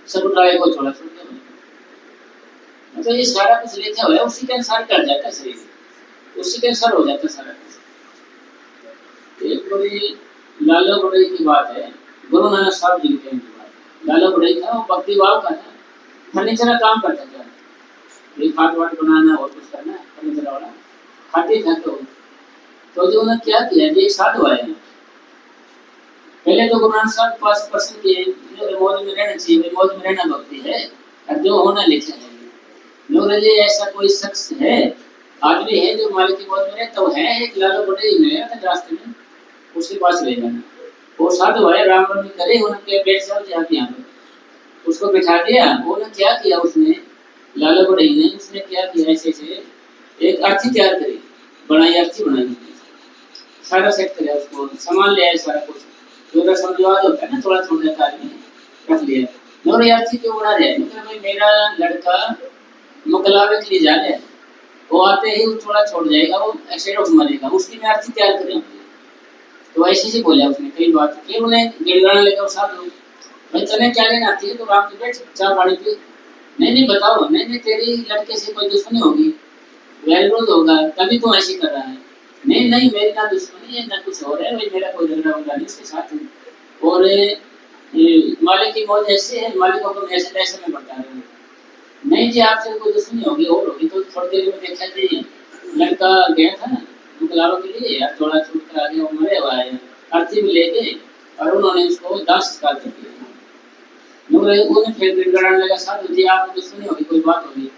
S2: स्कूटर वाले को छोड़ा छोड़ दिया। तो ये सारा कुछ लिखा हुआ है, उसी के अनुसार कर जाता है शरीर, उसी के अनुसार हो जाता है सारा कुछ। एक बड़ी लाला बड़ई की बात है, गुरु नानक साहब जी की बात। लाला बड़ई था, वो भक्ति भाव का था, फर्नीचर का काम करता था, ये खाट वाट बनाना और कुछ करना, फर्नीचर वाला खाते था। तो जो उन्होंने क्या किया, एक साधु आया, पहले तो गुरु नानक साहब पास पसंद किए, मौज में रहना चाहिए, मौज में रहना भक्ति है, और जो होना लिखा है। नूरजे ऐसा कोई शख्स है, आदमी है जो मालिक की मौज में रहता, तो है एक लाला बड़ई में रास्ते में, उसके पास ले जाना। वो साधु है, राम राम करे, उन्होंने बैठ जाओ जाके यहाँ पे, उसको बिठा दिया। उन्होंने क्या किया, उसने लाला बड़ई ने उसने क्या किया, ऐसे से एक अर्थी तैयार करी, बनाई अर्थी बनाई, सारा सेट कर उसको सामान ले आए सारा कुछ जो रस्म रिवाज होता है ना थोड़ा छोड़ देता आदमी रख लिया और यार चीज क्यों बना रहे मतलब भाई मेरा लड़का मुकलावे के लिए जा रहे हैं वो आते ही वो थोड़ा छोड़ जाएगा वो एक्सीडेंट मरेगा उसकी मैं आरती तैयार करें तो ऐसे से बोला उसने कई बात फिर उन्हें गिड़गाना लेकर साथ हो भाई तने क्या लेना आती है तो राम की बैठ चाय पानी पी नहीं बताओ नहीं तेरी लड़के से कोई दुश्मनी होगी विरोध होगा तभी तो ऐसे कर रहा है नहीं मेरी ना दुश्मनी है ना कुछ और है भाई मेरा कोई झगड़ा होगा नहीं उसके साथ है और मालिक की मौज ऐसे है मालिकों को ऐसे ऐसे में बता रहे हो नहीं जी आपसे कोई दुश्मनी होगी और होगी तो थोड़ी देर में देखा जी लड़का गया था मुकलावा के लिए यार थोड़ा छूट कर आगे वो मरे हुआ है अर्थी भी ले गए और उन्होंने उसको दाह संस्कार कर दिया उन्हें फिर गिड़गड़ाने लगा साथ जी आपको दुश्मनी होगी कोई बात होगी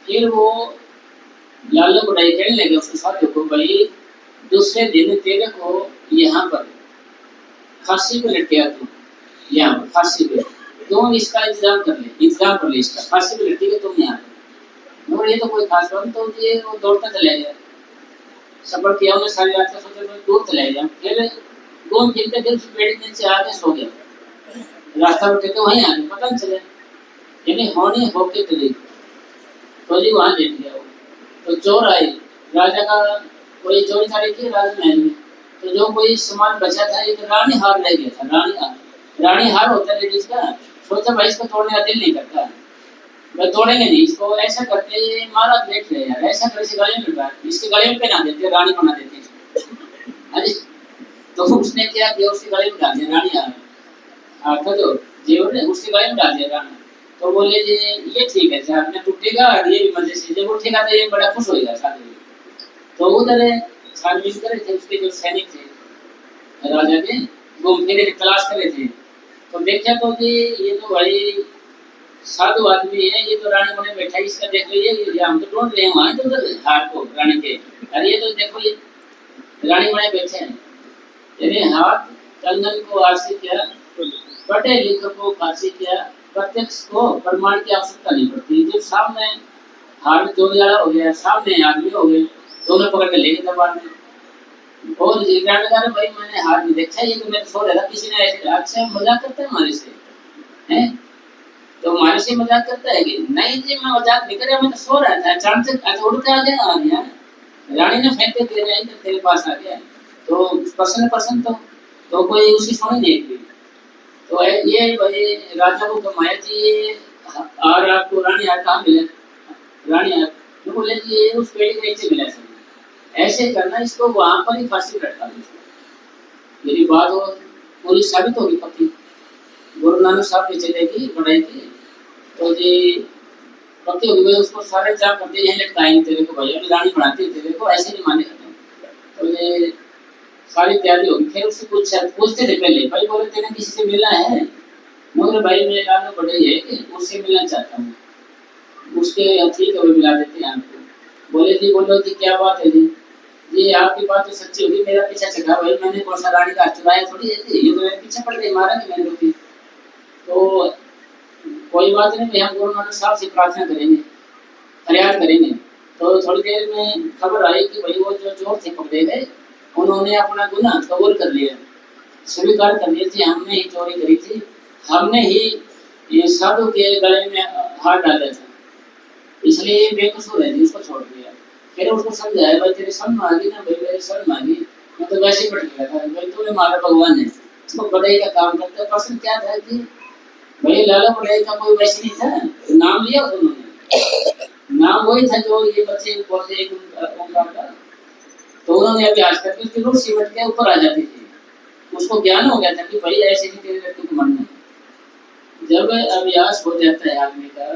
S2: फिर वो लाला बुढ़ाई कहने लगे उसके साथियों को भाई दूसरे दिन तेरे को यहाँ पर फांसी पे लटकेगा तुम यहाँ पर फांसी पे तुम इसका इंतजाम कर ले इसका फांसी पे लटकेगा तुम यहाँ पर और ये तो कोई खास बात तो ये वो दौड़ता चला गया सफर किया उन्हें सारी रात का सोचा मैं दूर चला गया फिर घूम फिर के फिर पेड़ के नीचे आके सो गया रास्ता उठे तो वहीं आगे पता नहीं चले यानी होने होके चले तो जी वहाँ लेट गया वो तो चोर आए राजा का कोई चोरी चारी की राजमहल में तो जो कोई सामान बचा था एक रानी हार रह गया था रानी हार होता है लेडीज का सोचा भाई इसको तोड़ने का दिल नहीं करता मैं तोड़ेंगे नहीं इसको ऐसा करते ये मारा देख रहे यार ऐसा कर इसे गले में लगा इसके गले में पहना देते रानी बना देते इसको अरे तो उसने क्या किया उसके गले में डाल दिया रानी था जो जेवर है उसके गले में डाल दिया रानी तो बोले जी ये ठीक है साहब मैं टूटेगा और ये भी मजे से जब उठेगा तो ये बड़ा खुश होएगा साथ में तो उधर छानबीन करे थे उसके जो सैनिक थे राजा के घूम फिर तलाश करे थे तो देखा तो जी ये तो भाई साधु आदमी है ये तो रानी बने बैठा इसका देख लीजिए हम तो ढूंढ रहे हैं वहां तो उधर हार को रानी के अरे ये तो देखो ये रानी बने बैठे हैं यानी हाथ कंगन को आशी किया पढ़े लिखे को फांसी किया प्रत्यक्ष को प्रमाण की आवश्यकता नहीं पड़ती जब सामने हार चोरी वाला हो गया सामने आदमी हो गए दोनों पकड़ के लेके दरबार में और जिज्ञासा भाई मैंने हार नहीं देखा ये तो मेरे सो रहा था किसी ने ऐसे अच्छा मजाक करते हैं हमारे से हैं तो हमारे से मजाक करता है कि नहीं जी मैं मजाक नहीं कर रहा मैं तो सो रहा था अचानक से उड़ के आ गया रानी ने फेंक के दे रहे हैं तेरे पास आ गया तो पर्सन तो कोई उसकी सुनी नहीं थी तो ये भाई राजा को कमाया जी ये और आपको रानी हार कहाँ मिले रानी हार तो बोले जी ये उस पेड़ के नीचे मिला सब ऐसे करना इसको वहां पर ही फांसी लटका दो मेरी बात हो पूरी साबित होगी पक्की गुरु नानक साहब ने चलेगी पढ़ाई की तो जी पक्की होगी भाई उसको सारे जाम करते यहीं लटकाएंगे तेरे को भाई अभी रानी बनाते तेरे को ऐसे नहीं मानेगा तो ये सारी तैयारी होगी फिर उससे पूछते थे पहले भाई बोले तेरे किसी से मिलना है मगर भाई मेरे नाम में बड़े है कि उससे मिलना चाहता हूँ उसके ठीक है वो मिला देते हैं आपको बोले जी बोलो जी क्या बात है जी आपकी बात तो सच्ची होगी मेरा पीछा चढ़ा भाई मैंने कौन सा रानी का चुराया थोड़ी है ये तो मेरे पीछे पड़ गई मारा कि मैंने रोकी तो कोई बात नहीं भाई हम गुरु नानक साहब से प्रार्थना करेंगे फरियाद करेंगे तो थोड़ी देर में खबर आई कि भाई वो जो चोर थे पकड़े गए उन्होंने अपना गुनाह कबूल कर लिया स्वीकार कर लिया थी हमने ही चोरी करी थी हमने ही ये साधु के गले में हाथ डाला था इसलिए ये बेकसूर है उसको छोड़ दिया फिर उसको समझाया भाई तेरी शर्म आ गई ना भाई मेरी शर्म आ गई मैं तो वैसे ही भटक गया था भाई तूने मारा भगवान ने इसको बढ़ाई का काम करते पर्सन क्या था कि भाई लाला बढ़ाई का कोई वैसे नहीं था नाम लिया उन्होंने नाम वही था जो ये बच्चे बोलते एक ओंकार का तो उन्होंने अभ्यास करके उसकी रूट सिमट के ऊपर आ जाती थी उसको ज्ञान हो गया था कि भाई ऐसे ही तेरे लड़के को मरना जब अभ्यास हो जाता है आदमी का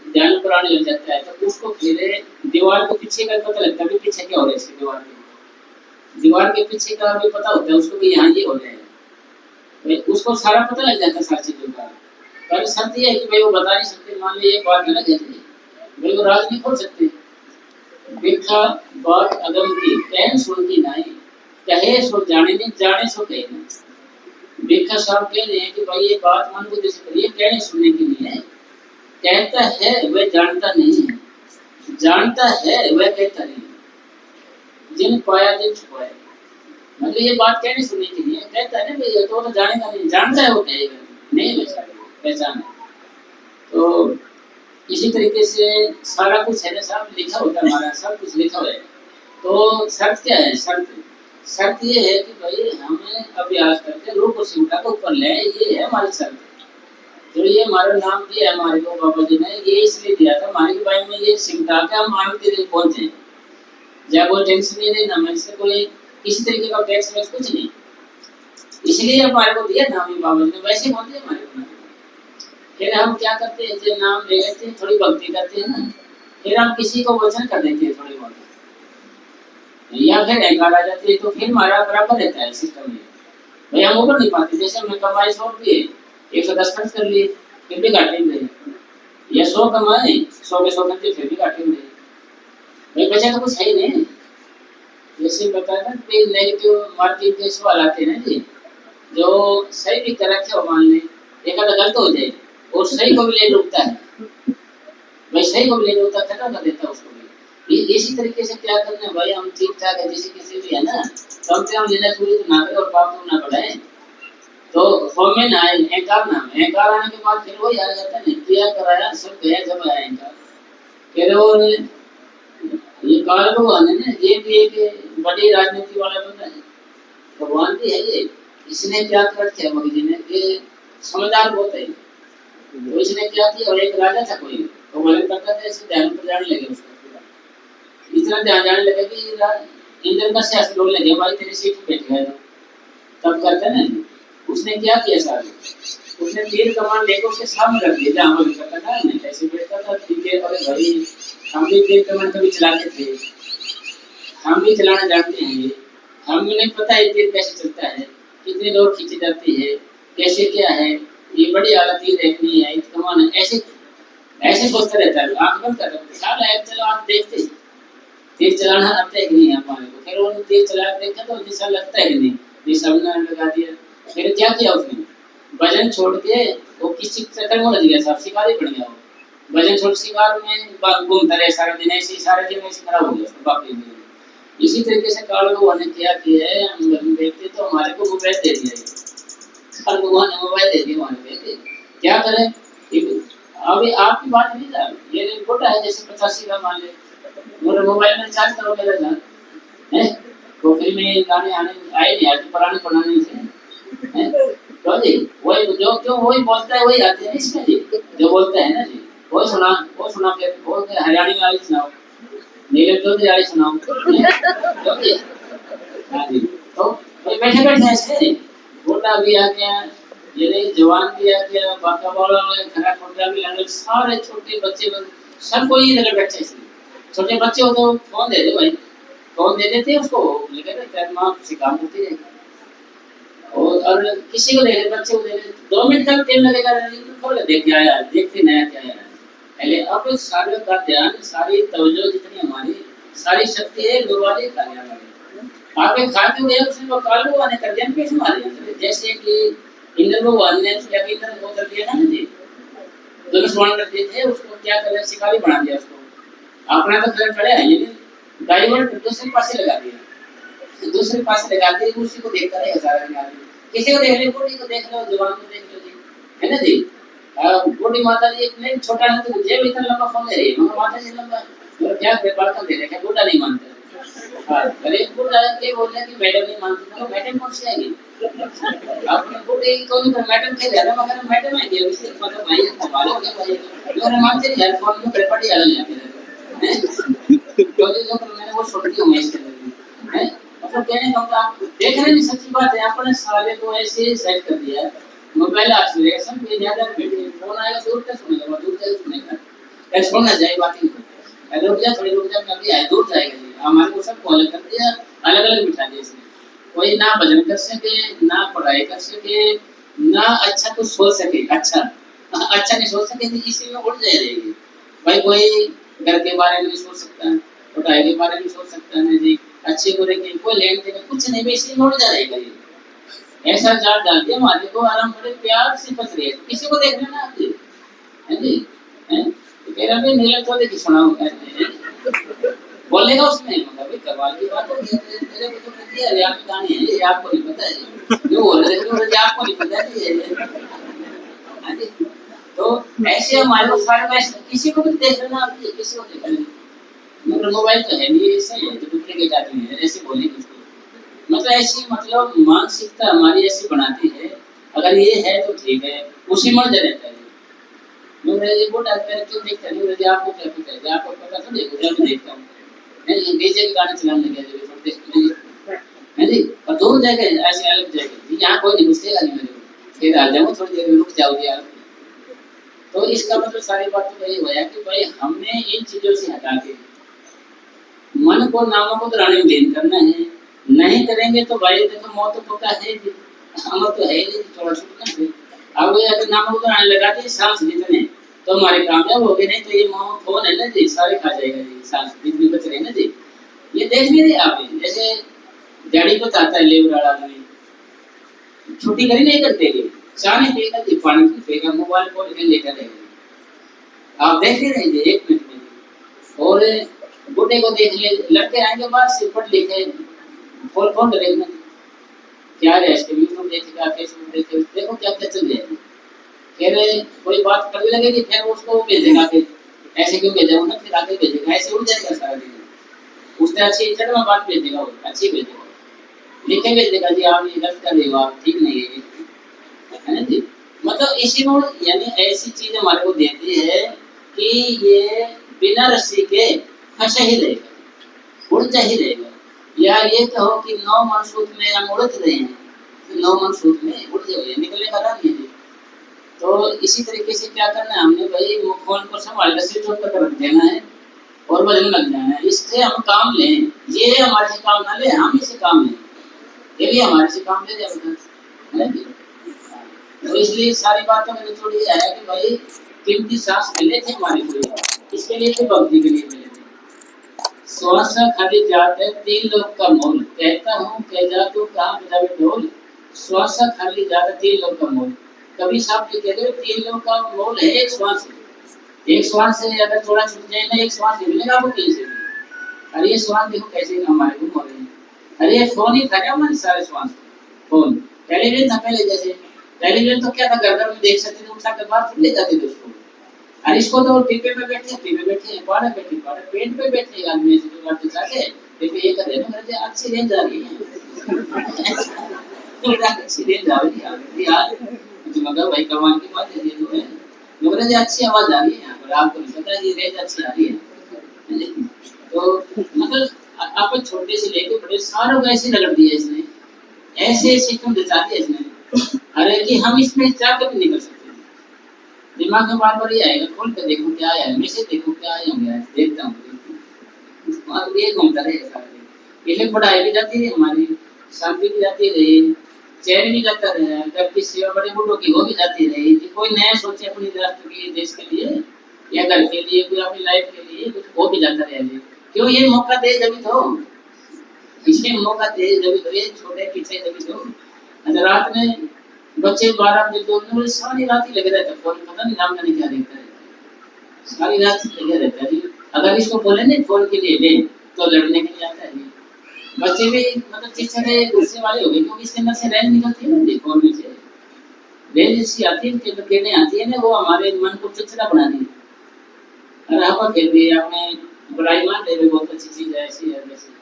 S2: ध्यान पर आने लग जाता है तो उसको फिर दीवार के पीछे का पता लगता है कि पीछे क्या हो रहा है इसकी दीवार के पीछे का भी पता होता है उसको कि यहाँ ये हो रहा है उसको सारा पता लग जाता है सारी चीजों का पर शर्त ये है कि भाई वो बता नहीं सकते मान लीजिए बात अलग है भाई वो राज नहीं खोल सकते बिखा बात अगम की कहन सुनती नहीं कहे सो जाने नहीं जाने सो कहे नहीं बिखा साहब कह रहे हैं कि भाई ये बात मन बुद्धि से करिए कहने सुनने की नहीं है कहता है वह जानता नहीं है जानता है वह कहता नहीं जिन पाया जिन छुपाया मतलब ये बात कहनी सुननी चाहिए, कहता है ना भाई, तो जानेगा नहीं, जानता है वो कहेगा नहीं बेचारा, पहचान है। तो इसी तरीके से सारा कुछ है ना साहब, लिखा होता है, हमारा सब कुछ लिखा हुआ है। तो शर्त क्या है? शर्त ये है कि भाई हमें अभ्यास करके रूप और सिमटा को ऊपर ले, ये है हमारी शर्त। तो ये हमारा नाम दिया हमारे को बाबा जी ने, ये इसलिए दिया था हमारे भाई में ये सिमटा के हम मानते रहे पहुंचे, जब वो टेंशन नहीं रही ना, मैं से कोई किसी तरीके का टैक्स वैक्स कुछ नहीं, इसलिए हमारे को दिया नाम ही बाबा जी ने, वैसे बोलते हैं हमारे को। फिर हम क्या करते हैं, जो नाम ले लेते हैं, थोड़ी भक्ति करते हैं ना, फिर हम किसी को वचन कर देते हैं थोड़ी बहुत, या फिर अहंकार आ जाती है, तो फिर हमारा बराबर रहता है सिस्टम में, भाई हम ऊपर नहीं पाते। जैसे हमने कमाई 100 रुपये, 110 खर्च कर लिए, फिर भी घाटे में रहे, या 100 कमाए, 100 के 100 खर्चे, फिर भी घाटे में रहे, भाई बचा तो कुछ है ही नहीं। जैसे बताया ना कि नेगेटिव मार्केट के सवाल आते हैं ना जी, जो सही भी कर रखे हो, मान ले एक आधा गलत हो जाए, और सही को भी ले डूबता है, भाई सही को भी ले डूबता, खत्म कर देता है उसको भी। इसी तरीके से क्या करना है भाई, हम ठीक ठाक है, जैसे किसी भी है ना, कम से कम लेना चोरी तो ना करे और पाप तो ना बढ़ाए, तो फॉर्म में ना आए, अहंकार ना, अहंकार आने के बाद फिर वही आ जाता है, किया कराया सब गया, जब आया अहंकार। फिर और ये काल भगवान है ना, ये भी एक बड़ी राजनीति वाला बंदा है, भगवान भी है ये, इसने क्या कर रखा है मगज ने, ये समझदार बहुत है। तो इसने क्या किया, और एक राजा था कोई, तो मन करता था इसे ध्यान पर जाने लगे, उसको इतना ध्यान जाने लगा कि इंद्र का शासन बोलने लगे, भाई तेरी सीट पे बैठ गया, तब करता ना, उसने क्या किया साहब, उसने तीर कमान लेकर उसके सामने रख दिया, जहाँ पर करता था ना, ऐसे बैठता था, ठीक है, अरे भाई हम भी तीर कमान कभी चलाते थे, हम भी चलाना जानते हैं, ये हमें नहीं पता है तीर कैसे चलता है, कितनी दूर खींची जाती है, कैसे क्या है, ये बड़ी आला तीर देखनी है, कमान ऐसे ऐसे सोचता रहता है, आंख बंद कर रहा है, चलो आप देखते तीर चलाना आता है कि नहीं हमारे को। फिर उन्होंने तीर चला देखा तो निशान लगता है कि नहीं, निशान लगा दिया। फिर क्या किया उसने, भजन छोड़ के वो किसी चक्कर में लग गया, साहब शिकारी बन गया वो, भजन छोड़ शिकार में घूमता रहे सारा दिन, ऐसे सारे दिन ऐसे खराब हो गया उसका बाकी दिन। इसी तरीके से काल भगवान ने क्या किया है, हम देखते तो हमारे को मोबाइल दे दिया, काल भगवान ने मोबाइल दे दिया हमारे को, क्या करें। अभी आपकी बात नहीं था, ये छोटा है, जैसे 85 का मान ले, मेरे मोबाइल में चार्ज करो मेरा जान है, तो फिर में गाने आने आए नहीं, आज पुराने पुराने से हैं, तो जी वही जो क्यों वही बोलता है वही आते हैं इसमें जी, जो बोलता है ना जी वो सुना फिर वो हरियाणी में वाली सुनाओ, नीले चौधरी वाली सुनाओ, तो जी हाँ जी, तो बैठे बैठे ऐसे छोटा भी आ गया, ये जवान भी आ गया, बाका वाला खरा खोटा भी आ गया, सारे छोटे बच्चे सबको ये लगा बैठे, छोटे बच्चे हो तो फोन दे दे भाई, फोन दे देते हैं उसको, लेकर तेरे माँ सिखा देती है, और किसी को दे दे, बच्चे को दे दे, 2 मिनट तक टाइम लगेगा, खोल देख क्या आया, देखते नया क्या आया। पहले अब सारे का ध्यान, सारी तवज्जो जितनी हमारी सारी शक्ति है गुरु वाले कार्य में, आपके खाते हुए उसने वो काल भगवान ने कर दिया कैसे हमारे, जैसे कि इंद्र भगवान ने इंद्र को कर दिया ना जी, धनुष बाण कर दिए थे, उसको क्या कर दिया, शिकारी बना दिया उसको, अपना तो खड़े खड़े है, डाइवर्ट दूसरे पासे लगा दिया, दूसरे पासे लगा दिया, उसी को देखता रहेगा सारा दिन आदमी, किसी को देख ले, बूढ़ी को देख लो, जवान को देख लो जी, है ना जी। बूढ़ी माता जी नहीं, छोटा नहीं तो जेब इतना लंबा फोन ले रही है, मगर माता जी लंबा और क्या बात कर दे रहे हैं, बूढ़ा नहीं मानते, हाँ अरे बूढ़ा ये बोल रहे हैं कि मैडम नहीं मानते, तो मैडम कौन से आएगी, आपने बूढ़े कौन तो मैडम कह रहे हैं, मगर मैडम है कि उसके मतलब भाई हमारे क्या भाई, मगर मानते नहीं यार, फोन में पेपर आ जाते हैं, क्योंकि जो मैंने वो छोटी हूँ मैं इसके अंदर है, मतलब कहने का मतलब देख रहे हैं, सच्ची बात है, आपने सारे को ऐसे सेट कर दिया, मोबाइल आज ले सब ये ज्यादा फोन आएगा दूर तक सुनेगा, दूर तक सुनेगा, क्या सुनना जाए बात ही नहीं, रुक जा थोड़ी रुक जा, कभी आए दूर जाएगा, हमारे को सब कॉल कर दिया, अलग अलग बिठा दिया इसने, कोई ना भजन कर सके, ना पढ़ाई कर सके, ना अच्छा कुछ सोच सके, अच्छा नहीं सोच सके, तो इसी में उड़ जाएगी भाई, कोई घर के बारे में सोच सकता है, पढ़ाई के बारे में सोच सकता है जी, अच्छे बुरे के कोई लेन देन कुछ नहीं, इसी में उड़ जाएगा ये, ऐसा जाल डाल दिया हमारे को, आराम करे प्यार से फंस रहे, किसी को देख लेना आप जी, है जी, है तो कह रहा भाई नीला चौधरी की सुनाओ, कहते हैं बोलेगा उसमें, मतलब भाई कमाल की बात है, तेरे को तो पता है रिया की कहानी है, ये आपको नहीं पता है, जो बोल रहे थे मुझे आपको नहीं पता है ये। तो ऐसे हमारे को सारे में किसी को भी देख लेना आप, किसी को देख लेना, मगर मोबाइल तो है नहीं, ऐसे है तो डुप्लीकेट आदमी है, ऐसे बोलेंगे उसको। मतलब ऐसी, मतलब मानसिकता हमारी ऐसी बनाती है, अगर ये है तो ठीक है, उसी में मर्ज रहता है। ये वो डालते हैं, क्यों देखते नहीं, मुझे आपको क्या पता है, आपको पता तो देखो, मैं देखता हूँ नहीं, डीजे के गाने चलाने लगे जो छोटे छोटे है जी, और दूर जाके ऐसे अलग जाके यहाँ कोई नहीं घुसेगा नहीं मेरे को, फिर आ जाऊँ थोड़ी देर में, रुक जाओ यार। तो इसका मतलब सारी बात तो यही हुआ कि भाई हमने इन चीजों से हटा के मन को नामों को कराने में लीन करना है, नहीं करेंगे तो भाई देखो मौत तो पक्का है, अमर तो है ही नहीं, थोड़ा छूटना है। अब ये अगर नामों को कराने लगा दी सांस जितने तो हमारे कामयाब हो गए, नहीं तो ये फोन है ना जी, सारे खा जाएगा जी, सांस जितनी बच रहे ना जी। ये देख नहीं रहे आप, जैसे गाड़ी को चाहता है लेबर वाला आदमी, छुट्टी करी नहीं करते कि चाय नहीं पिएगा जी, पानी नहीं पिएगा, मोबाइल फोन के लेकर रहेगा, आप देख नहीं रहे जी एक मिनट में। और बुढ़े को देख ले, लड़के आएंगे बाहर से पढ़ लिखे, फोन फोन देखना क्या है, इसके यूट्यूब देखेगा, फेसबुक देखेगा, देखो क्या क्या चल रहा है। फिर कोई बात करने लगेगी, फिर उसको भेजेगा कि ऐसे क्यों भेजा ना, फिर आगे भेजेगा, ऐसे उड़ जाएगा सारा दिन। उसने अच्छी चढ़वा बात भेजेगा, वो अच्छी भेजेगा, लिखे भेजेगा जी आप ये गलत कर रहे हो, आप ठीक नहीं है ना जी। मतलब इसी में यानी ऐसी चीज हमारे को देती है कि ये बिना रस्सी के फंसा ही रहेगा, उड़ जा ही रहेगा, या ये कहो कि 9 मन सूत्र में हम उड़त रहे हैं, तो 9 मन सूत्र में उड़ जाए, निकलने का राह नहीं है। तो इसी तरीके से क्या करना है हमने भाई, फोन को संभाल कर स्विच ऑफ कर रख देना है और बजने लग जाना है, इससे हम काम लें, ये हमारे से काम ना ले, हम इससे काम लें, ये भी हमारे से काम ले जाए। तो इसलिए सारी बातों में निचोड़ ये है कि भाई कीमती सांस मिले थे हमारे को, इसके लिए तो भक्ति के लिए मिले थे। श्वास खाली जाते 3 लोग का मोल, कहता हूँ कह जा तू कहाँ बजावे ढोल, श्वास खाली जाते 3 लोग का मोल। कभी साहब जी कहते 3 लोग का मोल है एक श्वास, एक श्वास से अगर थोड़ा छूट जाए ना, एक श्वास नहीं मिलेगा आपको कहीं से भी। अरे ये श्वास देखो कैसे हमारे को मोल है, अरे ये फोन ही था क्या हमारे सारे श्वास, फोन टेलीविजन था पहले, जैसे टेलीविजन तो क्या था, घर घर में देख सकते थे, उठा के बाहर ले जाते थे उसको। अरे इसको तो टीपे पे बैठे पाड़े पेट पे बैठे आदमी ऐसे जो करते जाके देखो ये कर रहे ना, मेरे अच्छी रेंज आ रही है अच्छी रेंज आ रही है यार, तो मगर भाई कमाल की बात है ये तो है, मगर अच्छी आवाज आ रही है यहाँ पर, आपको नहीं पता ये रेंज अच्छी आ रही है। तो मतलब आप छोटे से लेके बड़े सारों को ऐसे रगड़ दिया इसने, ऐसे सिस्टम दिखा दिया इसने, अरे कि हम इसमें जाकर भी नहीं कर सकते। दिमाग में बार बार ये आएगा, खोल कर देखो क्या आया, मैसेज देखो क्या आया होंगे, देखता हूँ ये घूमता रहेगा सारा दिन। इसलिए पढ़ाई भी जाती रही हमारी, शांति भी जाती रही, चैन भी जाता रहा, घर की सेवा बड़े बूढ़ों की वो भी जाती रही, कोई नया सोचे अपनी राष्ट्र के देश के लिए या घर के लिए, कोई अपनी लाइफ के लिए कुछ वो भी जाता रहे। क्यों ये मौका दे जब तो, इसे मौका दे जब तो, ये छोटे पीछे जब तो। अच्छा रात में बच्चे 12 बजे 2 बजे सारी रात ही लगे रहते, फोन पता नहीं नाम नहीं क्या देखता रहता, सारी रात लगे रहता है। अगर इसको बोले नहीं फोन के लिए ले तो लड़ने के लिए आता है। बच्चे भी मतलब चिड़चिड़े गुस्से वाले हो गए, क्योंकि इसके अंदर से रैन निकलती है ना, फोन में से रैन जिसकी आती है, किरणें आती है ना, वो हमारे मन को चिड़चिड़ा बनाती है। अरे आप फिर भी आपने बुराई मान रहे, बहुत अच्छी चीज है, ऐसी है वैसी।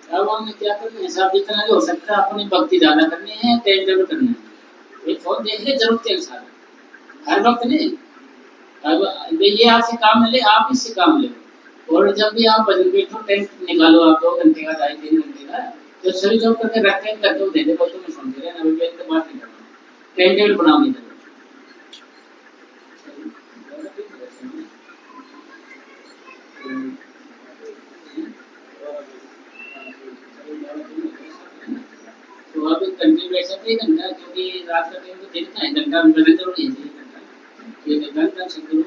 S2: अब हमने क्या करना है साहब, जितना जो हो सकता है अपनी भक्ति ज्यादा करनी है, टाइम टेबल करना है, ये फोन देख ले जरूरत के अनुसार, हर वक्त नहीं। अब ये आपसे काम ले, आप इससे काम ले, और जब भी आप भजन बैठो टाइम निकालो, आप 2 घंटे का 3 घंटे का, तो सभी जॉब करके रखते हैं, करके दे दे, बच्चों में सुनते रहे ना, अभी बात नहीं करना, टाइम टेबल बनाओ नहीं करना। तो आप कंटिन्यू बैठ सकते हैं घंटा, क्योंकि रात का टाइम तो दिन का है, घंटा बदल जरूरी है, घंटा ये घंटा शुरू